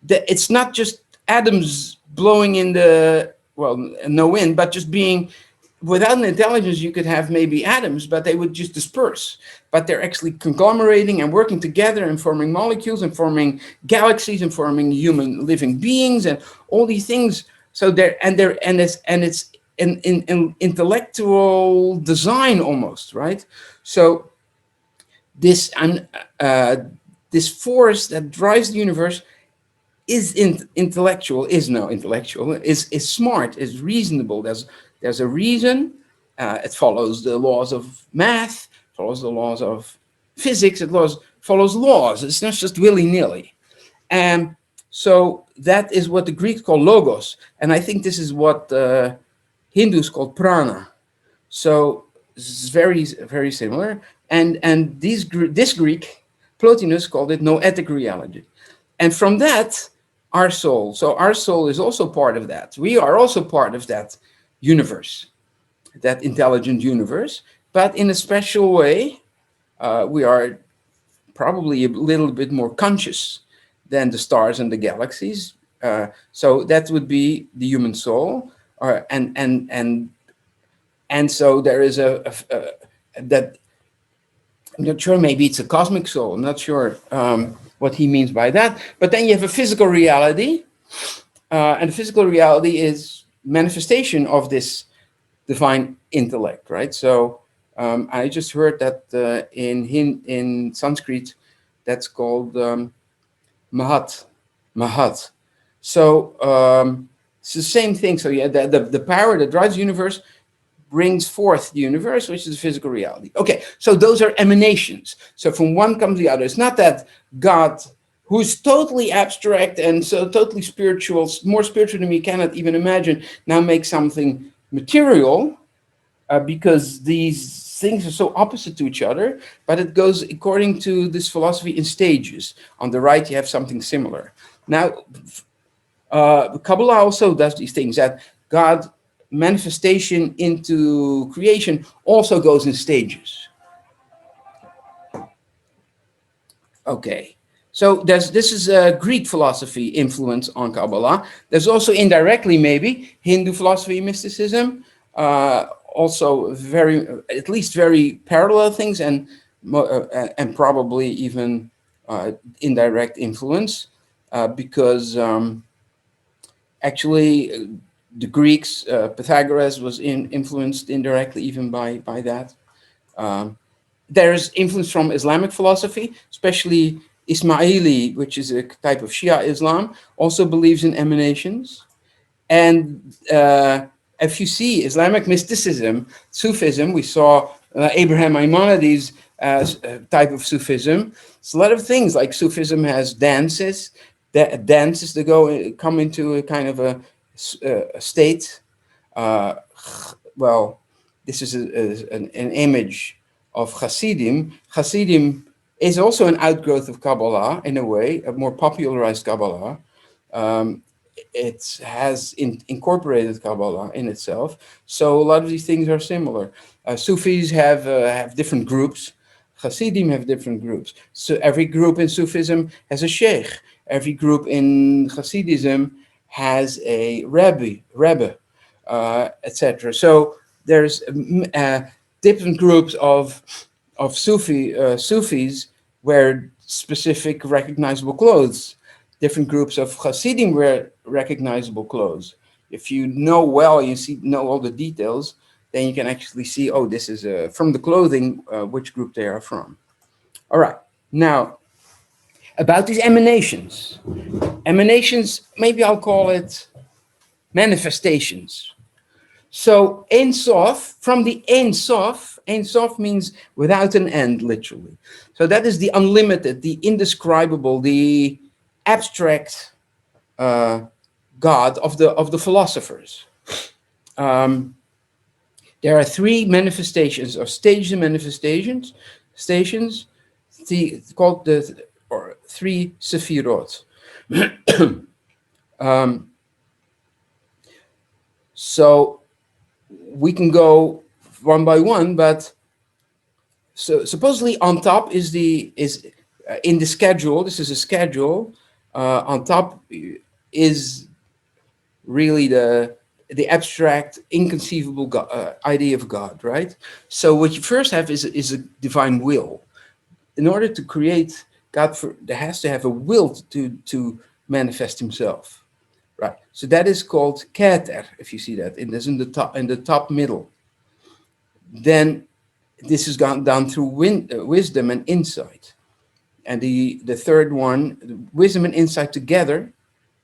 Speaker 1: it's not just atoms blowing in the, well, no wind, but just being, without an intelligence, you could have maybe atoms, but they would just disperse. But they're actually conglomerating and working together and forming molecules and forming galaxies and forming human living beings and all these things. So it's an intellectual design almost, right? So this this force that drives the universe is intellectual, is smart, is reasonable. There's a reason. It follows the laws of math, follows the laws of physics. It follows laws. It's not just willy-nilly. And so that is what the Greeks call logos, and I think this is what Hindus call prana. So it's very, very similar. And this Greek, Plotinus, called it noetic reality. And from that, our soul. So our soul is also part of that. We are also part of that universe, that intelligent universe. But in a special way, we are probably a little bit more conscious than the stars and the galaxies. So that would be the human soul. And so there is that, I'm not sure, maybe it's a cosmic soul. I'm not sure what he means by that. But then you have a physical reality, and the physical reality is manifestation of this divine intellect, right? So I just heard that in Sanskrit, that's called Mahat. So it's the same thing. So yeah, the power that drives the universe brings forth the universe, which is physical reality. Okay, so those are emanations. So from one comes the other. It's not that God, who is totally abstract and so totally spiritual, more spiritual than we cannot even imagine, now makes something material, because these things are so opposite to each other, but it goes according to this philosophy in stages. On the right, you have something similar. Now, Kabbalah also does these things, that God manifestation into creation also goes in stages. Okay, so this is a Greek philosophy influence on Kabbalah. There's also indirectly maybe Hindu philosophy, mysticism, also at least very parallel things, and probably even indirect influence, because actually the Greeks, Pythagoras was influenced indirectly even by that. There's influence from Islamic philosophy, especially Ismaili, which is a type of Shia Islam, also believes in emanations. And if you see Islamic mysticism, Sufism, we saw Abraham Maimonides as a type of Sufism. It's a lot of things, like Sufism has dances that come into a kind of a state. Well, this is an image of Hasidim. Hasidim is also an outgrowth of Kabbalah in a way, a more popularized Kabbalah. It has incorporated Kabbalah in itself. So a lot of these things are similar. Sufis have different groups. Hasidim have different groups. So every group in Sufism has a sheikh. Every group in Hasidism has a Rabbi, etc. So there's different groups of Sufis wear specific recognizable clothes. Different groups of Hasidim wear recognizable clothes. If you know well, know all the details, then you can actually see, oh, this is from the clothing, which group they are from. All right. Now, about these emanations. Emanations, maybe I'll call it manifestations. So Ein Sof, from the Ein Sof means without an end, literally. So that is the unlimited, the indescribable, the abstract God of the philosophers. There are three manifestations or stages of manifestations, called or three Sefirot. So we can go one by one, but so supposedly on top is in the schedule. This is a schedule. On top is really the abstract, inconceivable idea of God, right? So what you first have is a divine will. In order to create God, there has to have a will to manifest Himself, right? So that is called Keter, if you see that, in the top middle. Then this has gone down through wisdom and insight, and the third one, wisdom and insight together,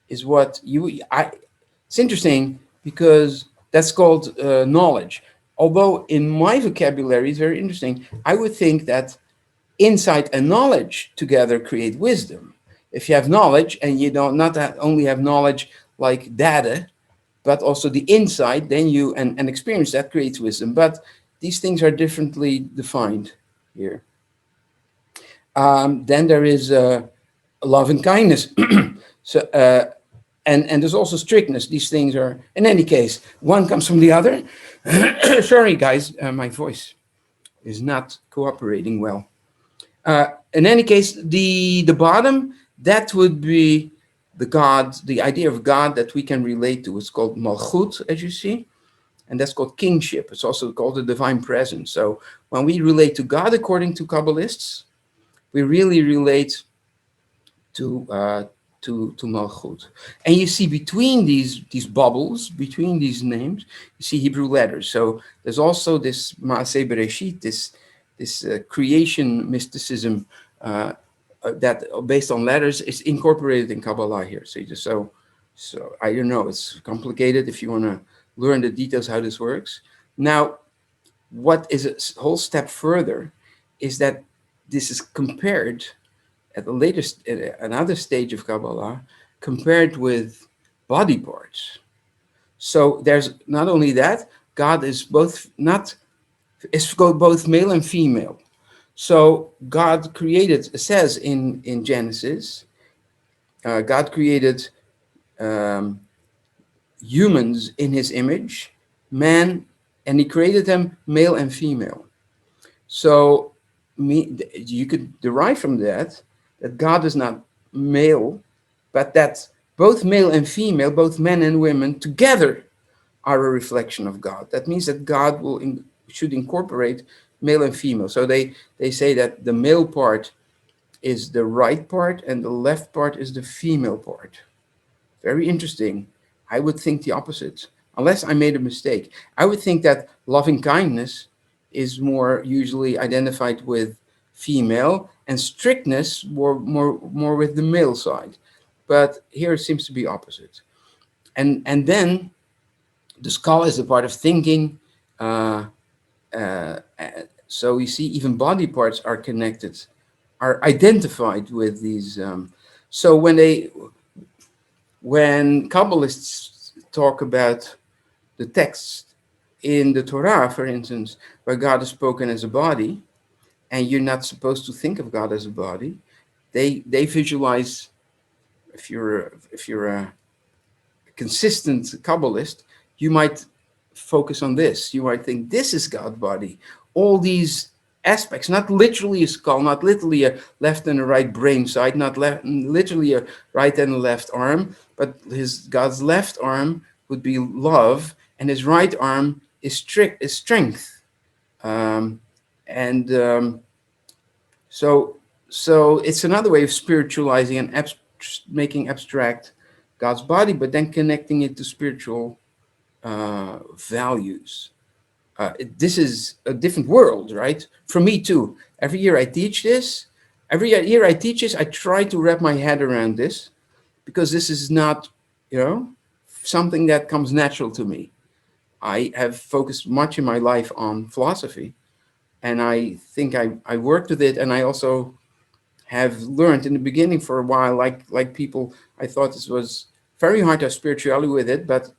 Speaker 1: is what it's interesting because that's called knowledge. Although in my vocabulary, it's very interesting. I would think that insight and knowledge together create wisdom. If you have knowledge and you don't not only have knowledge like data, but also the insight, then you and experience that creates wisdom. But these things are differently defined here. Then there is love and kindness. So and there's also strictness. These things are, in any case, one comes from the other. Sorry, guys, my voice is not cooperating well. In any case, the bottom, that would be the God, the idea of God that we can relate to. It's called Malchut, as you see, and that's called kingship. It's also called the divine presence. So when we relate to God, according to Kabbalists, we really relate to Malchut. And you see between these bubbles, between these names, you see Hebrew letters. So there's also this Maase Bereshit, this creation mysticism that based on letters is incorporated in Kabbalah here. So I don't know, it's complicated if you want to learn the details how this works. Now, what is a whole step further is that this is compared at the latest, another stage of Kabbalah, compared with body parts. So there's not only that, God is both male and female. So God created, it says in Genesis, God created humans in His image, man, and He created them male and female. So you could derive from that God is not male, but that both male and female, both men and women together are a reflection of God. That means that God should incorporate male and female. So they say that the male part is the right part and the left part is the female part. Very interesting. I would think the opposite, unless I made a mistake. I would think that loving kindness is more usually identified with female and strictness more with the male side. But here it seems to be opposite. And then the skull is a part of thinking. So you see, even body parts are connected, are identified with these. So when Kabbalists talk about the text in the Torah, for instance, where God is spoken as a body, and you're not supposed to think of God as a body, they visualize. If you're a consistent Kabbalist, you might focus on this. You might think this is God's body. All these aspects, not literally a skull, not literally a left and a right brain side, not literally a right and a left arm, but God's left arm would be love, and His right arm is strength. So it's another way of spiritualizing and making abstract God's body, but then connecting it to spiritual values. This is a different world, right? For me too. Every year I teach this, every year I teach this, I try to wrap my head around this, because this is not, something that comes natural to me. I have focused much in my life on philosophy, and I think I worked with it, and I also have learned in the beginning for a while, like people, I thought this was very hard to have spirituality with it, but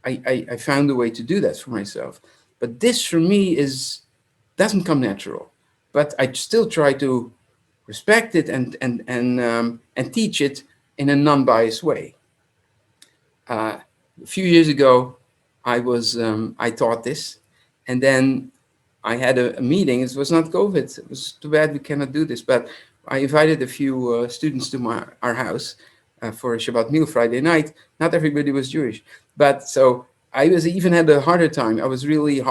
Speaker 1: I found a way to do that for myself. But this for me doesn't come natural. But I still try to respect it and teach it in a non-biased way. A few years ago, I taught this, and then I had a meeting. It was not COVID. It was too bad we cannot do this, but I invited a few students to our house for a Shabbat meal Friday night. Not everybody was Jewish, but so I even had a harder time. I was really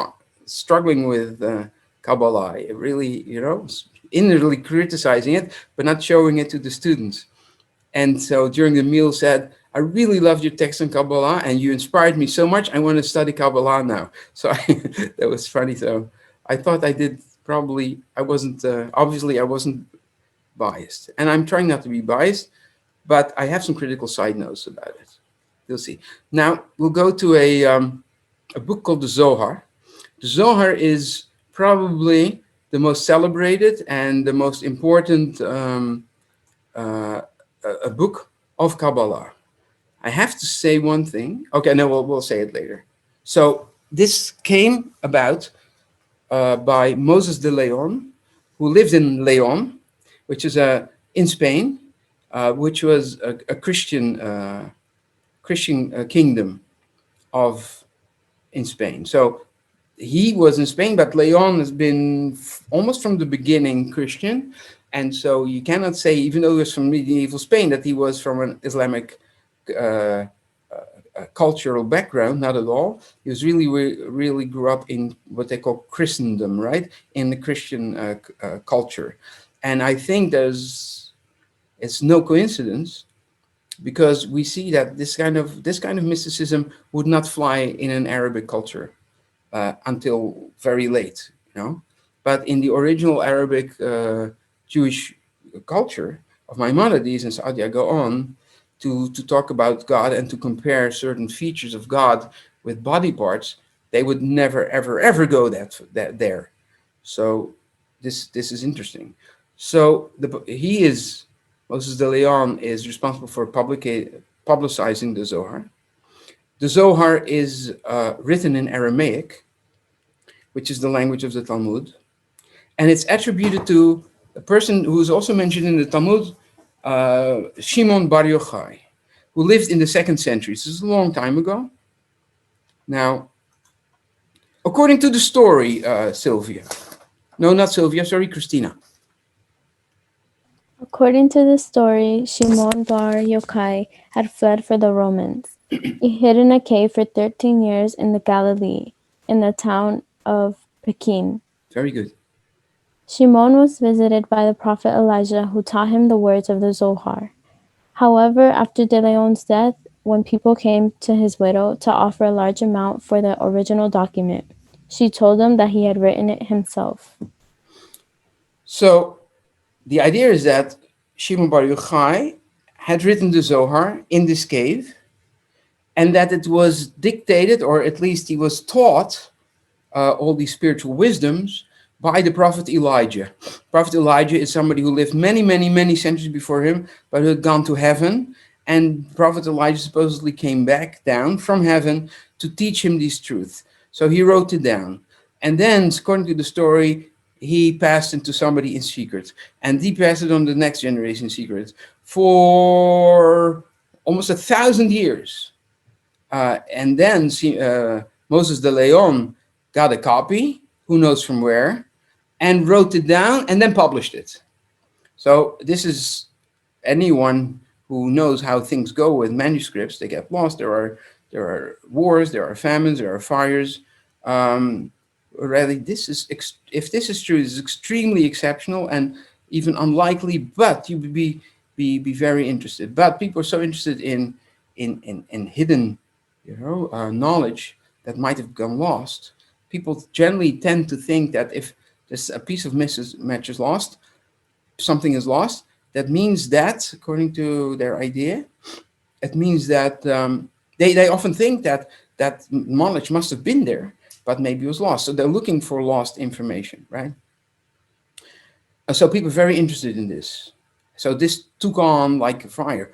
Speaker 1: struggling with Kabbalah. Really, inwardly criticizing it, but not showing it to the students. And so during the meal said, I really loved your text on Kabbalah, and you inspired me so much. I want to study Kabbalah now. So that was funny. So I thought I did probably, I wasn't, obviously I wasn't biased. And I'm trying not to be biased, but I have some critical side notes about it. You'll see. Now we'll go to a book called the Zohar. The Zohar is probably the most celebrated and the most important a book of Kabbalah. I have to say one thing. Okay, no, we'll say it later. So this came about by Moses de Leon, who lived in Leon, which is in Spain, which was a Christian kingdom in Spain. So he was in Spain, but Leon has been almost from the beginning Christian. And so you cannot say, even though he was from medieval Spain, that he was from an Islamic cultural background. Not at all. He was really grew up in what they call Christendom, right? In the Christian culture. And I think it's no coincidence, because we see that this kind of mysticism would not fly in an Arabic culture until very late, But in the original Arabic Jewish culture of Maimonides and Saadia go on to talk about God and to compare certain features of God with body parts. They would never, ever, ever go there. So this is interesting. So Moses de Leon is responsible for publicizing the Zohar. The Zohar is written in Aramaic, which is the language of the Talmud. And it's attributed to a person who is also mentioned in the Talmud, Sjimon bar Yochai, who lived in the 2nd century. This is a long time ago. Now, according to the story, Sylvia. No, not Sylvia, sorry, Christina.
Speaker 3: According to the story, Shimon bar Yochai had fled for the Romans. He hid in a cave for 13 years in the Galilee, in the town of Pekin.
Speaker 1: Very good.
Speaker 3: Shimon was visited by the prophet Elijah, who taught him the words of the Zohar. However, after De Leon's death, when people came to his widow to offer a large amount for the original document, she told them that he had written it himself.
Speaker 1: So the idea is that Shimon bar Yochai had written the Zohar in this cave, and that it was dictated, or at least he was taught all these spiritual wisdoms by the prophet Elijah. Prophet Elijah is somebody who lived many, many, many centuries before him, but who had gone to heaven. And Prophet Elijah supposedly came back down from heaven to teach him these truths. So he wrote it down. And then, according to the story, he passed it to somebody in secret. And he passed it on the next generation in secret for almost 1,000 years. And then Moses de Leon got a copy, who knows from where, and wrote it down and then published it. So this is anyone who knows how things go with manuscripts. They get lost. There are wars, there are famines, there are fires. Really, if this is true, this is extremely exceptional and even unlikely, but you would be very interested. But people are so interested in hidden knowledge that might have gone lost. People generally tend to think that if there's a piece of match is lost, something is lost, that means that, according to their idea, it means that they often think that knowledge must have been there, but maybe it was lost. So they're looking for lost information, right? So people are very interested in this. So this took on like fire.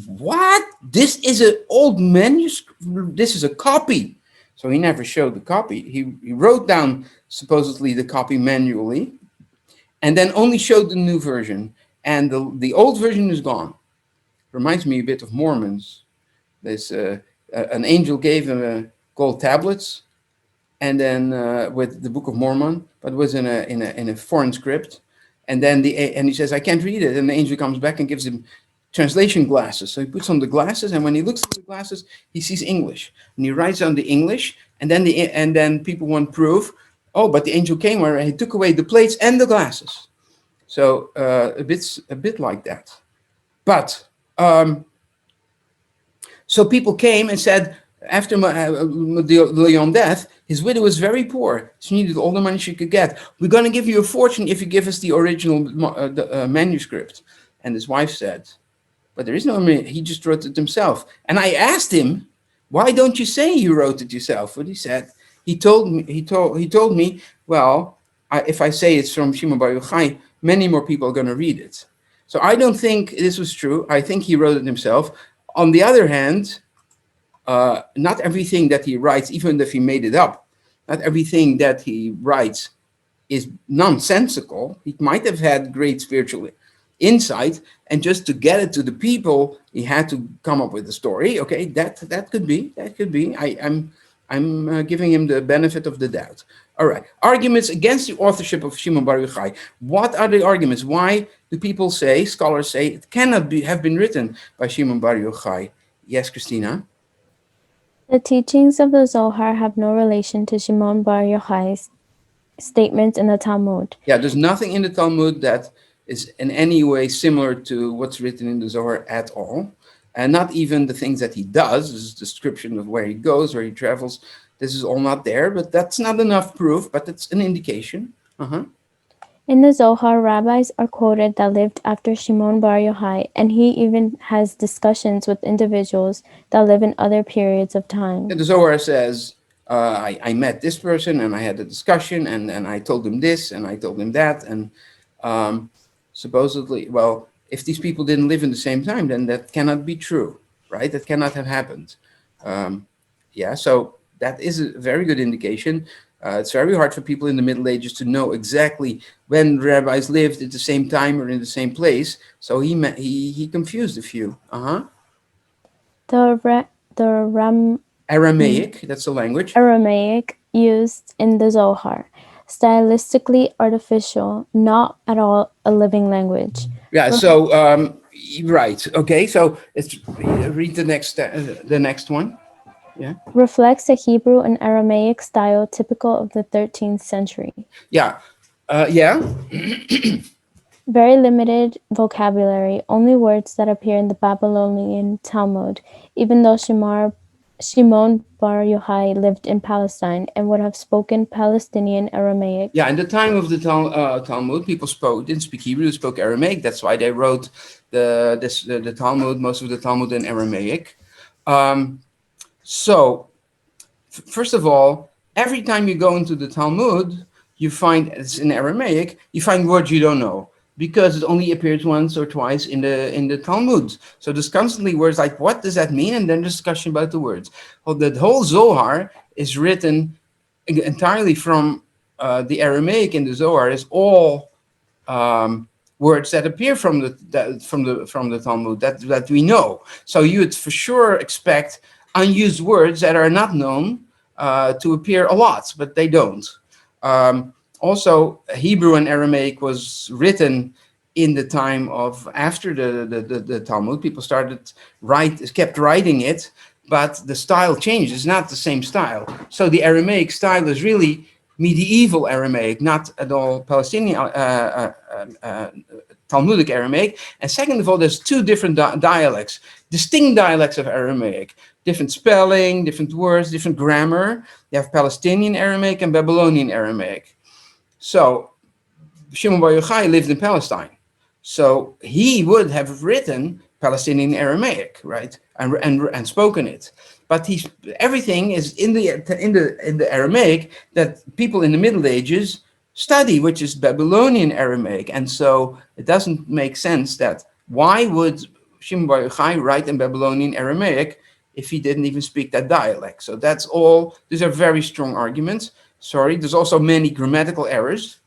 Speaker 1: What? This is an old manuscript. This is a copy. So he never showed the copy. He wrote down supposedly the copy manually, and then only showed the new version. And the old version is gone. Reminds me a bit of Mormons. There's an angel gave them gold tablets, and then with the Book of Mormon, but it was in a foreign script. And then he says, I can't read it. And the angel comes back and gives him translation glasses. So he puts on the glasses, and when he looks at the glasses, he sees English, and he writes down the English. And then people want proof. Oh, but the angel came and he took away the plates and the glasses. So a bit like that. But so people came and said, after Leon's death, his widow was very poor. She needed all the money she could get. We're going to give you a fortune if you give us the original manuscript. And his wife said, but there is no, he just wrote it himself. And I asked him, why don't you say you wrote it yourself? But he said, he told me, well, if I say it's from Shimon Bar Yochai, many more people are going to read it. So I don't think this was true. I think he wrote it himself. On the other hand, not everything that he writes, even if he made it up, not everything that he writes is nonsensical. He might have had great spiritual insight, and just to get it to the people, he had to come up with a story. Okay, that could be. I'm giving him the benefit of the doubt. All right, arguments against the authorship of Shimon Bar Yochai. What are the arguments? Why do people say, scholars say, it cannot have been written by Shimon Bar Yochai? Yes, Christina?
Speaker 3: The teachings of the Zohar have no relation to Shimon Bar Yochai's statements in the Talmud.
Speaker 1: Yeah, there's nothing in the Talmud that is in any way similar to what's written in the Zohar at all. And not even the things that he does, this is a description of where he goes, where he travels. This is all not there, but that's not enough proof, but it's an indication.
Speaker 3: In the Zohar, rabbis are quoted that lived after Shimon Bar Yochai, and he even has discussions with individuals that live in other periods of time.
Speaker 1: And the Zohar says, I met this person, and I had a discussion, and I told him this, and I told him that, and supposedly, well, if these people didn't live in the same time, then that cannot be true, right? That cannot have happened. So that is a very good indication. It's very hard for people in the Middle Ages to know exactly when rabbis lived at the same time or in the same place. So he confused a few. Aramaic, that's the language.
Speaker 3: Aramaic used in the Zohar, stylistically artificial, not at all a living language.
Speaker 1: Yeah. So right. Okay. So let's read the next one. Yeah.
Speaker 3: Reflects a Hebrew and Aramaic style typical of the 13th century.
Speaker 1: Yeah.
Speaker 3: Very limited vocabulary, only words that appear in the Babylonian Talmud, even though Shimon Bar Yochai lived in Palestine and would have spoken Palestinian Aramaic.
Speaker 1: Yeah, in the time of the Talmud, people didn't speak Hebrew, spoke Aramaic. That's why they wrote the Talmud, most of the Talmud in Aramaic. So, first of all, every time you go into the Talmud, you find, it's in Aramaic, you find words you don't know, because it only appears once or twice in the Talmud. So there's constantly words like, what does that mean? And then discussion about the words. Well, the whole Zohar is written entirely from the Aramaic in the Zohar. Is all words that appear from the Talmud that we know. So you would for sure expect unused words that are not known to appear a lot, but they don't. Also, Hebrew and Aramaic was written in the time of after the Talmud. People kept writing it, but the style changed. It's not the same style. So the Aramaic style is really medieval Aramaic, not at all Palestinian Talmudic Aramaic. And second of all, there's two different dialects, distinct dialects of Aramaic. Different spelling, different words, different grammar. You have Palestinian Aramaic and Babylonian Aramaic. So Shimon Bar Yochai lived in Palestine. So he would have written Palestinian Aramaic, right, and spoken it. But everything is in the Aramaic that people in the Middle Ages study, which is Babylonian Aramaic, and so it doesn't make sense that why would Shimon Bar Yochai write in Babylonian Aramaic if he didn't even speak that dialect? So that's all. These are very strong arguments. Sorry, there's also many grammatical errors.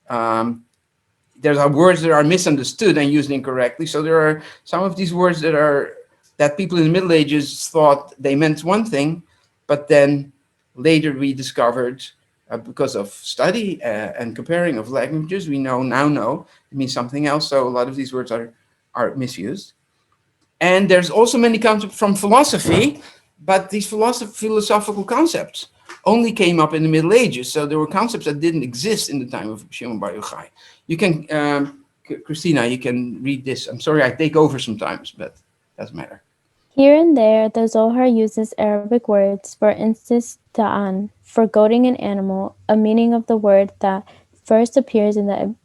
Speaker 1: There are words that are misunderstood and used incorrectly. So there are some of these words that people in the Middle Ages thought they meant one thing, but then later we discovered, because of study and comparing of languages, we now know it means something else. So a lot of these words are misused. And there's also many concepts from philosophy, but these philosophical concepts only came up in the Middle Ages. So there were concepts that didn't exist in the time of Shimon Bar Yochai. You can, Christina, you can read this. I'm sorry I take over sometimes, but it doesn't matter.
Speaker 3: Here and there, the Zohar uses Arabic words, for instance, ta'an, for goading an animal, a meaning of the word that first appears in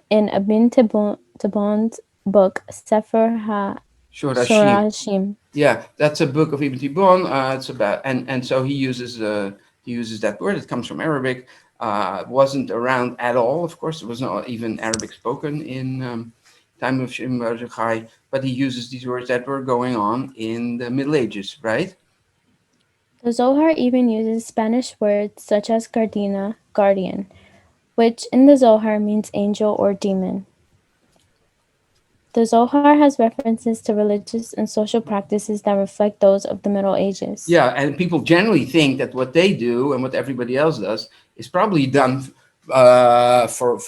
Speaker 3: Ibn Tibbon's book, Sefer
Speaker 1: Shorashim.
Speaker 3: HaShorashim.
Speaker 1: Yeah, that's a book of Ibn Tibbon. It's about, and so he uses that word. It comes from Arabic. Wasn't around at all. Of course, there was not even Arabic spoken in time of Shimon Bar Yochai, but he uses these words that were going on in the Middle Ages, right?
Speaker 3: The Zohar even uses Spanish words such as gardina, guardian, which in the Zohar means angel or demon. The Zohar has references to religious and social practices that reflect those of the Middle Ages.
Speaker 1: Yeah, and people generally think that what they do and what everybody else does is probably done for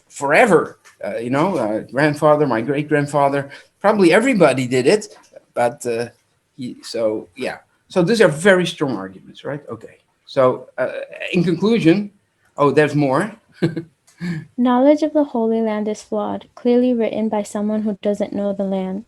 Speaker 1: forever. Grandfather, my great grandfather, probably everybody did it, but so these are very strong arguments, right? Okay. So in conclusion, there's more.
Speaker 3: Knowledge of the Holy Land is flawed, clearly written by someone who doesn't know the land.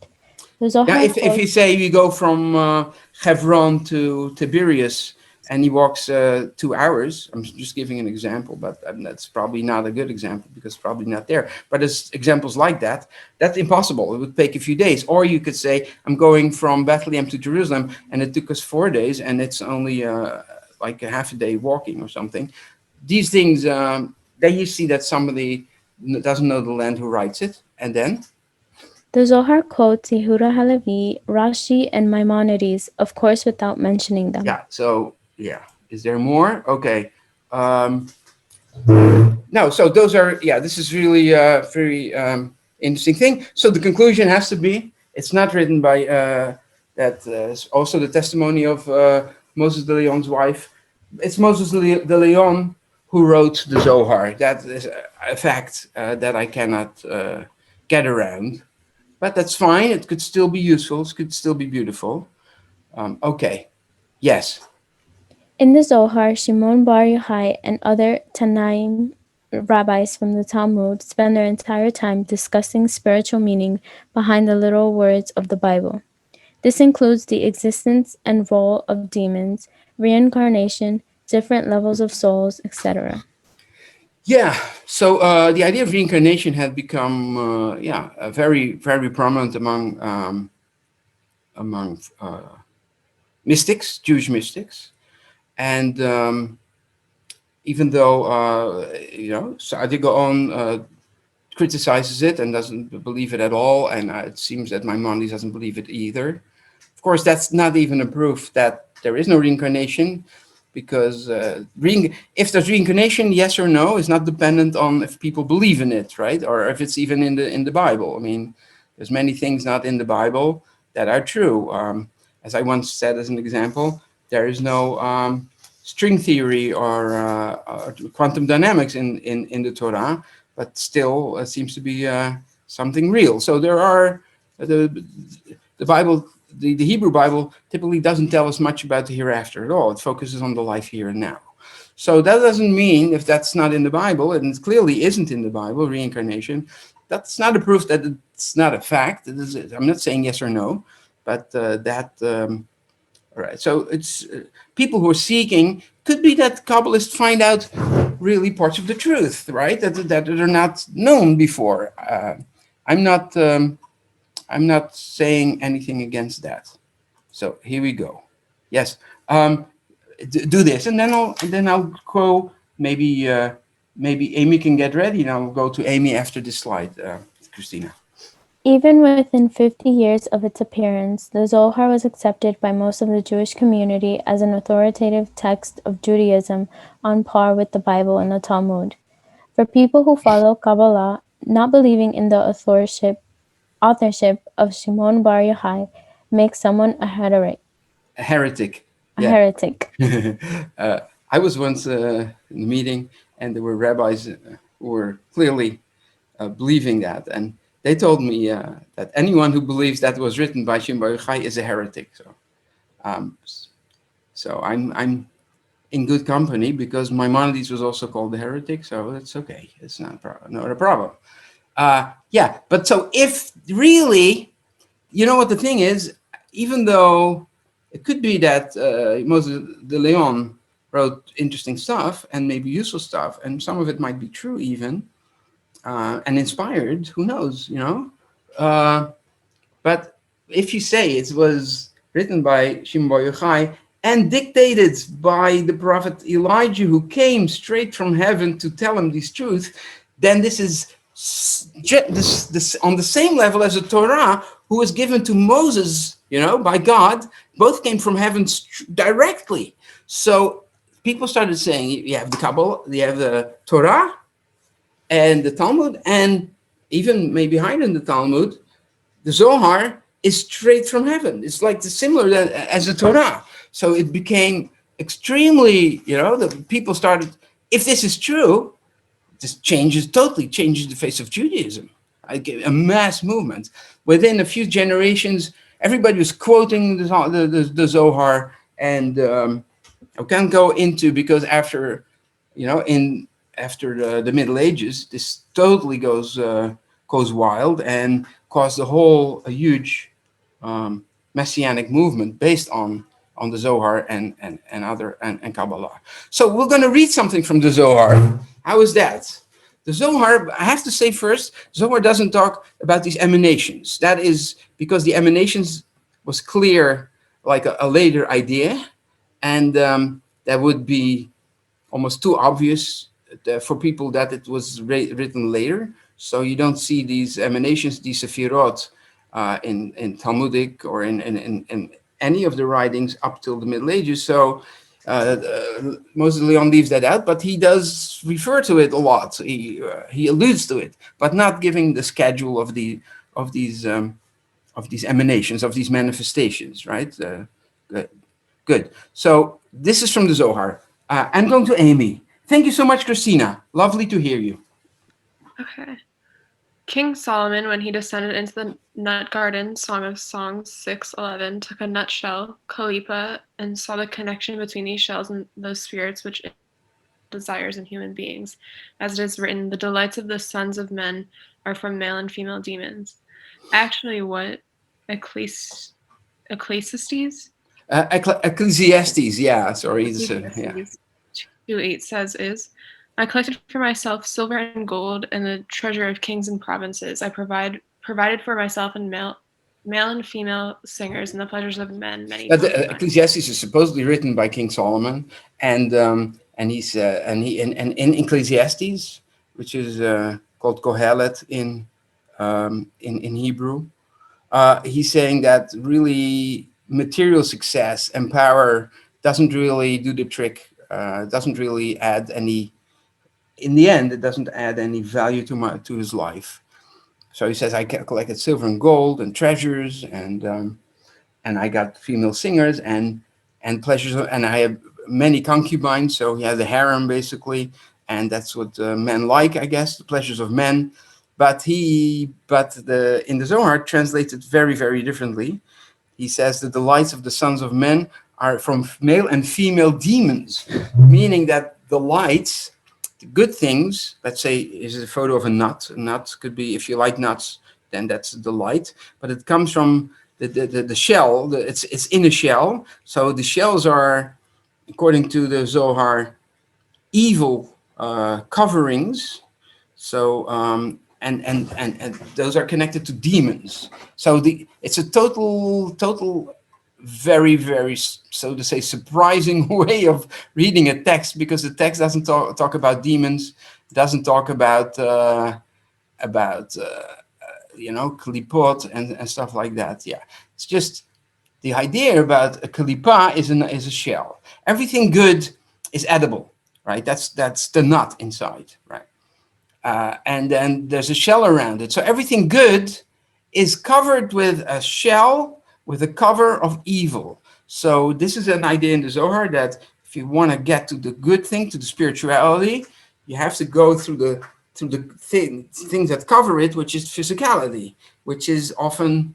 Speaker 3: The Zohar
Speaker 1: Yeah, if you say you go from Hebron to Tiberias and he walks 2 hours, I'm just giving an example, but that's probably not a good example because it's probably not there. But there's examples like that. That's impossible. It would take a few days. Or you could say, I'm going from Bethlehem to Jerusalem and it took us 4 days and it's only like a half a day walking or something. These things, then you see that somebody doesn't know the land who writes it. And then?
Speaker 3: The Zohar quotes Yehuda Halevi, Rashi, and Maimonides, of course without mentioning them.
Speaker 1: Yeah, so, yeah. Is there more? Okay. No, so those are, this is really a very interesting thing. So the conclusion has to be, it's not written by, also the testimony of Moses de Leon's wife. It's Moses de Leon who wrote the Zohar. That is a fact that I cannot get around. But that's fine. It could still be useful. It could still be beautiful. Okay. Yes.
Speaker 3: In the Zohar, Shimon Bar Yochai and other Tanaim rabbis from the Talmud spend their entire time discussing spiritual meaning behind the literal words of the Bible. This includes the existence and role of demons, reincarnation, different levels of souls, etc.
Speaker 1: Yeah, so the idea of reincarnation had become, very, very prominent among mystics, Jewish mystics, and even though Saadia Gaon criticizes it and doesn't believe it at all, and it seems that Maimonides doesn't believe it either. Of course, that's not even a proof that there is no reincarnation. Because if there's reincarnation, yes or no, is not dependent on if people believe in it, right? Or if it's even in the Bible. I mean, there's many things not in the Bible that are true. As I once said as an example, there is no string theory or quantum dynamics in the Torah, but still it seems to be something real. So there are the Bible. The Hebrew Bible typically doesn't tell us much about the hereafter at all. It focuses on the life here and now. So that doesn't mean if that's not in the Bible, and it clearly isn't in the Bible, reincarnation, that's not a proof that it's not a fact. I'm not saying yes or no, but all right. So it's people who are seeking, could be that Kabbalists find out really parts of the truth, right? That are not known before. I'm not saying anything against that. So here we go. Yes, do this, and then I'll go. Maybe Amy can get ready, and I'll go to Amy after this slide. Christina.
Speaker 3: Even within 50 years of its appearance, the Zohar was accepted by most of the Jewish community as an authoritative text of Judaism on par with the Bible and the Talmud. For people who follow Kabbalah, not believing in the authorship of Shimon Bar Yochai makes someone a heretic.
Speaker 1: A heretic.
Speaker 3: A
Speaker 1: Yeah.
Speaker 3: heretic.
Speaker 1: I was once in a meeting, and there were rabbis who were clearly believing that, and they told me that anyone who believes that was written by Shimon Bar Yochai is a heretic. So I'm in good company, because Maimonides was also called a heretic, so it's okay. It's not a problem. Yeah, but so if really, you know what the thing is, even though it could be that Moses de Leon wrote interesting stuff and maybe useful stuff, and some of it might be true even, and inspired, who knows, but if you say it was written by Shimon Bar Yochai and dictated by the prophet Elijah, who came straight from heaven to tell him these truths, then this is this on the same level as the Torah, who was given to Moses, by God. Both came from heaven directly. So people started saying, you have the Kabbalah, you have the Torah and the Talmud, and even maybe higher than the Talmud, the Zohar is straight from heaven. It's like similar as the Torah. So it became extremely, the people started, if this is true, this totally changes the face of Judaism. A mass movement. Within a few generations, everybody was quoting the Zohar, and I can't go into, because after, after the Middle Ages, this totally goes wild and caused a huge messianic movement based on the Zohar and Kabbalah. So we're going to read something from the Zohar. How is that? The Zohar, I have to say first, Zohar doesn't talk about these emanations. That is because the emanations was clear, like a later idea, and that would be almost too obvious for people that it was written later. So you don't see these emanations, these sephirot, in Talmudic or in any of the writings up till the Middle Ages. So Moses Leon leaves that out, but he does refer to it a lot. He alludes to it, but not giving the schedule of these emanations, of these manifestations. Right? Good. So this is from the Zohar. I'm going to Amy. Thank you so much, Christina. Lovely to hear you.
Speaker 4: Okay. King Solomon, when he descended into the nut garden, Song of Songs 6:11, took a nutshell, Kalipa, and saw the connection between these shells and those spirits which desires in human beings. As it is written, the delights of the sons of men are from male and female demons. Actually, what Ecclesiastes?
Speaker 1: Ecclesiastes, yeah, sorry.
Speaker 4: Ecclesiastes 2:8 says is, I collected for myself silver and gold and the treasure of kings and provinces. I provided for myself and male and female singers and the pleasures of men.
Speaker 1: Ecclesiastes is supposedly written by King Solomon, and he's in Ecclesiastes, which is called Kohelet in Hebrew. He's saying that really material success and power doesn't really do the trick. Doesn't really add any. In the end, it doesn't add any value to his life. So he says, I collected silver and gold and treasures, and I got female singers and pleasures, and I have many concubines. So he has a harem basically, and that's what men like, I guess, the pleasures of men. But in the Zohar translated very, very differently. He says the delights of the sons of men are from male and female demons, meaning that the lights, the good things, let's say, is a photo of a nut. A nut could be, if you like nuts, then that's the light. But it comes from the shell. It's in a shell. So the shells are, according to the Zohar, evil coverings. So and those are connected to demons. So it's a total very, very, so to say, surprising way of reading a text, because the text doesn't talk about demons, doesn't talk about klipot and stuff like that. Yeah, it's just the idea about a kalipa is a shell. Everything good is edible, right? That's the nut inside, right? And then there's a shell around it. So everything good is covered with a shell with a cover of evil. So this is an idea in the Zohar that if you want to get to the good thing, to the spirituality, you have to go through the things that cover it, which is physicality, which is often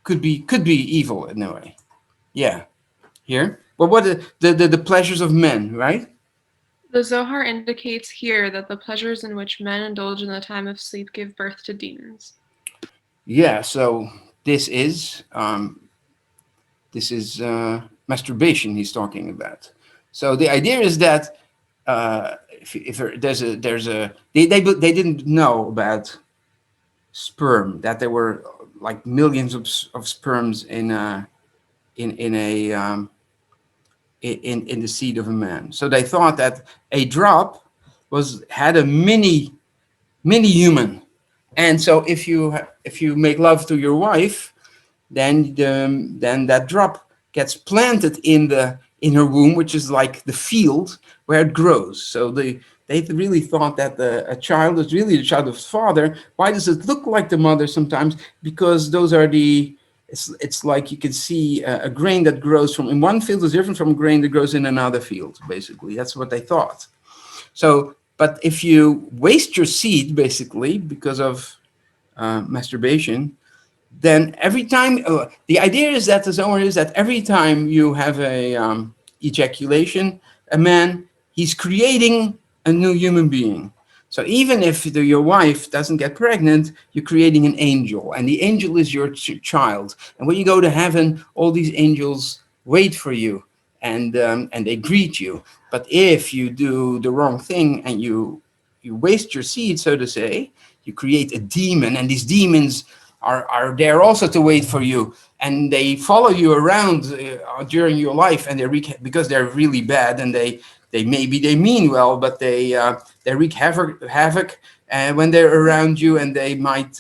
Speaker 1: could be evil in a way. Yeah, here. But what the pleasures of men, right?
Speaker 4: The Zohar indicates here that the pleasures in which men indulge in the time of sleep give birth to demons.
Speaker 1: Yeah, so this is masturbation he's talking about. So the idea is that if they didn't know about sperm, that there were like millions of sperms in the seed of a man. So they thought that a drop had a mini human, and so if you make love to your wife, then that drop gets planted in her womb, which is like the field where it grows. So they really thought that a child is really the child of his father. Why does it look like the mother sometimes? Because those are it's like you can see a grain that grows from in one field is different from a grain that grows in another field. Basically, that's what they thought. So, but if you waste your seed, basically, because of masturbation, then every time the idea is that the Zohar is that every time you have a ejaculation, a man, he's creating a new human being. So even if your wife doesn't get pregnant, you're creating an angel, and the angel is your child. And when you go to heaven, all these angels wait for you, and they greet you. But if you do the wrong thing and you waste your seed, so to say, you create a demon, and these demons are there also to wait for you, and they follow you around during your life, and because they're really bad, and they mean well, but they wreak havoc when they're around you, and they might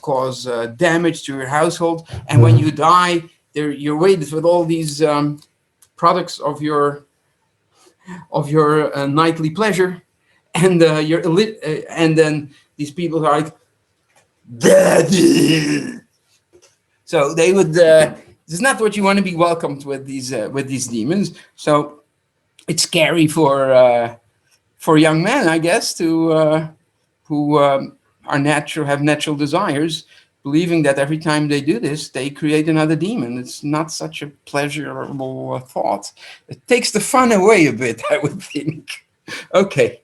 Speaker 1: cause damage to your household. And when you die, you're weighted with all these products of your nightly pleasure, and and then these people are like, Daddy. So they would. It's not what you want to be welcomed with these demons. So it's scary for young men, I guess, to who have natural desires, believing that every time they do this, they create another demon. It's not such a pleasurable thought. It takes the fun away a bit, I would think. Okay,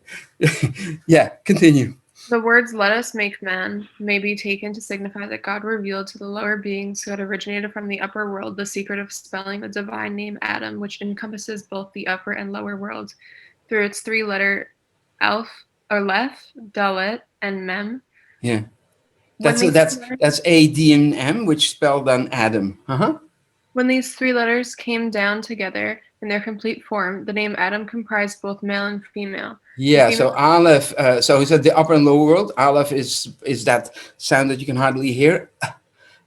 Speaker 1: yeah, continue.
Speaker 4: The words "let us make man" may be taken to signify that God revealed to the lower beings who had originated from the upper world the secret of spelling the divine name Adam, which encompasses both the upper and lower worlds, through its three-letter Aleph, Dalet, and Mem.
Speaker 1: Yeah, that's A, D, and M, which spell then Adam.
Speaker 4: When these three letters came down together in their complete form, the name Adam comprised both male and female.
Speaker 1: Yeah, so Aleph, so he said the upper and lower world. Aleph is that sound that you can hardly hear.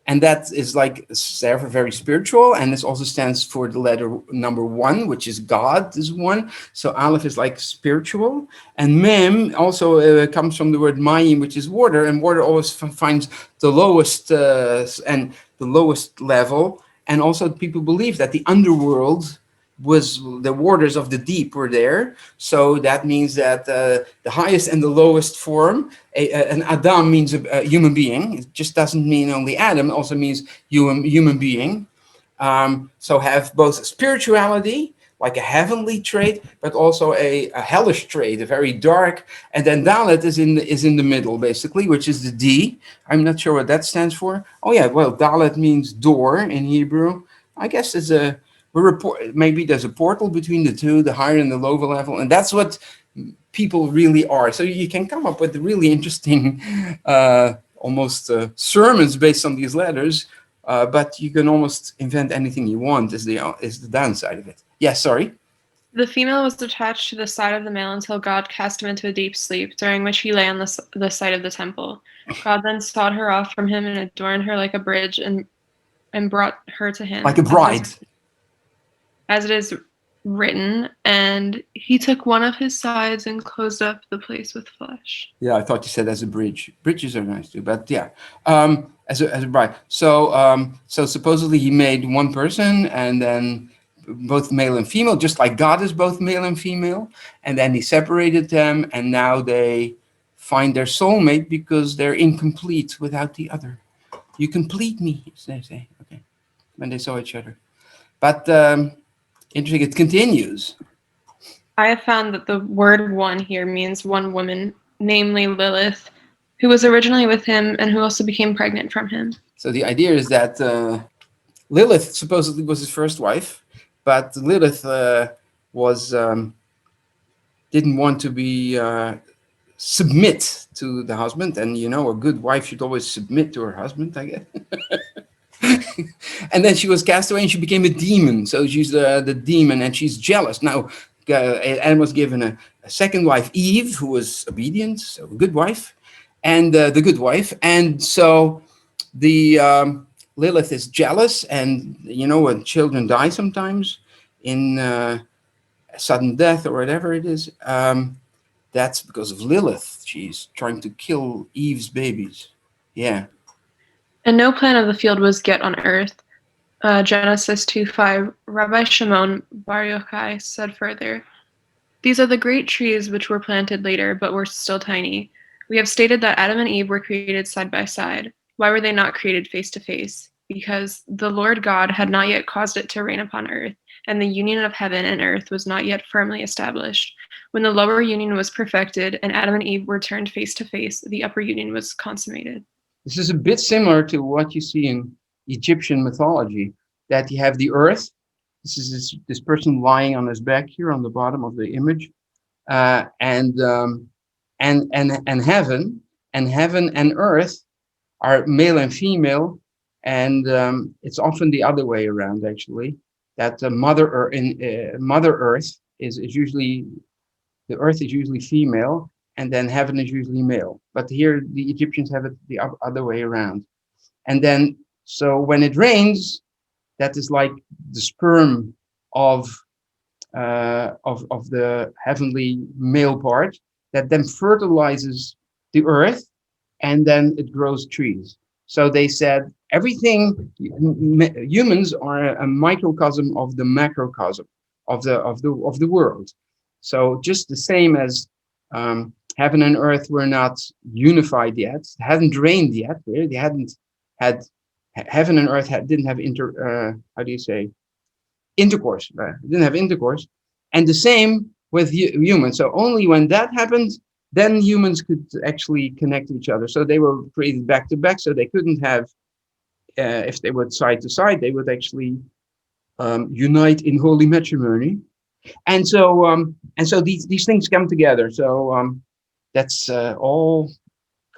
Speaker 1: And that is like therefore very spiritual, and this also stands for the letter number 1, which is God is one. So Aleph is like spiritual, and Mem also comes from the word mayim, which is water, and water always finds the lowest and the lowest level. And also people believe that the underworld was the waters of the deep were there. So that means that the highest and the lowest form, an Adam means a human being. It just doesn't mean only Adam, it also means human being. So have both spirituality, like a heavenly trait, but also a hellish trait, a very dark. And then Dalet is in the middle, basically, which is the D. I'm not sure what that stands for. Oh yeah, well, Dalet means door in Hebrew. I guess it's maybe there's a portal between the two, the higher and the lower level, and that's what people really are. So you can come up with really interesting, almost sermons based on these letters, but you can almost invent anything you want. Is the downside of it? Yes, sorry.
Speaker 4: The female was attached to the side of the male until God cast him into a deep sleep, during which he lay on the site of the temple. God then sawed her off from him and adorned her like a bridge and brought her to him.
Speaker 1: Like a bride.
Speaker 4: As it is written, and he took one of his sides and closed up the place with flesh.
Speaker 1: Yeah, I thought you said as a bridge. Bridges are nice too, but yeah, as a bride. So supposedly he made one person, and then both male and female, just like God is both male and female, and then he separated them, and now they find their soulmate because they're incomplete without the other. You complete me, they say. Okay, when they saw each other. But interesting. It continues.
Speaker 4: I have found that the word one here means one woman, namely Lilith, who was originally with him and who also became pregnant from him.
Speaker 1: So the idea is that Lilith supposedly was his first wife, but Lilith didn't want to be submit to the husband, and a good wife should always submit to her husband, I guess. And then she was cast away and she became a demon. So she's the demon, and she's jealous. Now, Adam was given a second wife, Eve, who was obedient, so a good wife, and the good wife. And so the Lilith is jealous, and when children die sometimes in sudden death or whatever it is, that's because of Lilith. She's trying to kill Eve's babies. Yeah.
Speaker 4: And no plant of the field was yet on earth. Genesis 2:5. Rabbi Sjimon Bar Yochai said further, "These are the great trees which were planted later, but were still tiny. We have stated that Adam and Eve were created side by side. Why were they not created face to face? Because the Lord God had not yet caused it to rain upon earth, and the union of heaven and earth was not yet firmly established. When the lower union was perfected and Adam and Eve were turned face to face, the upper union was consummated."
Speaker 1: This is a bit similar to what you see in Egyptian mythology, that you have the earth. This is this person lying on his back here on the bottom of the image, and heaven, and earth are male and female, and it's often the other way around, actually, that Mother Earth is usually, the earth is usually female, and then heaven is usually male. But here the Egyptians have it the other way around. And then, so when it rains, that is like the sperm of the heavenly male part that then fertilizes the earth, and then it grows trees. So they said everything, humans are a microcosm of the macrocosm of the world. So just the same as heaven and earth were not unified yet, hadn't rained yet. They hadn't had, heaven and earth didn't have intercourse. Didn't have intercourse, and the same with humans. So only when that happened, then humans could actually connect to each other. So they were created back to back. So they couldn't have, if they were side to side, they would actually unite in holy matrimony. And so these things come together. So that's all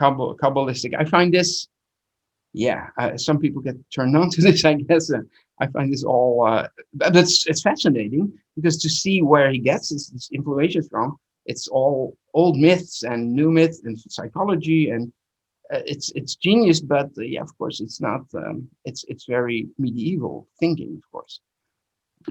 Speaker 1: Kabbalistic. I find this, some people get turned on to this, I guess. I find this all, but it's fascinating, because to see where he gets this information from, it's all old myths and new myths and psychology, and it's genius. But of course, it's not. It's very medieval thinking, of course.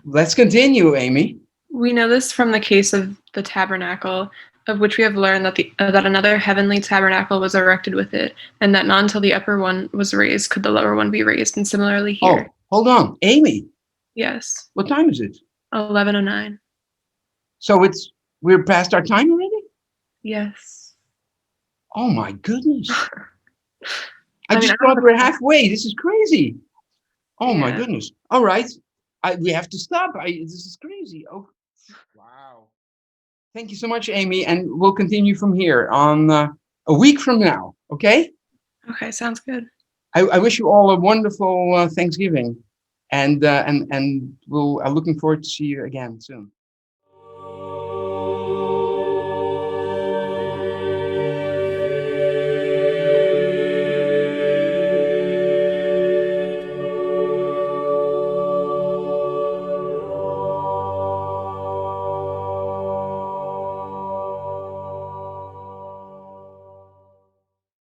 Speaker 1: Let's continue, Amy.
Speaker 4: We know this from the case of the tabernacle, of which we have learned that another heavenly tabernacle was erected with it, and that not until the upper one was raised could the lower one be raised. And similarly here.
Speaker 1: Oh, hold on, Amy.
Speaker 4: Yes.
Speaker 1: What time is it?
Speaker 4: 11:09.
Speaker 1: So we're past our time already?
Speaker 4: Yes.
Speaker 1: Oh my goodness. I just thought we're halfway. This is crazy. Oh my goodness. All right. We have to stop. This is crazy. Oh, wow. Thank you so much, Amy. And we'll continue from here on a week from now. Okay?
Speaker 4: Okay, sounds good.
Speaker 1: I wish you all a wonderful Thanksgiving. and we'll looking forward to see you again soon.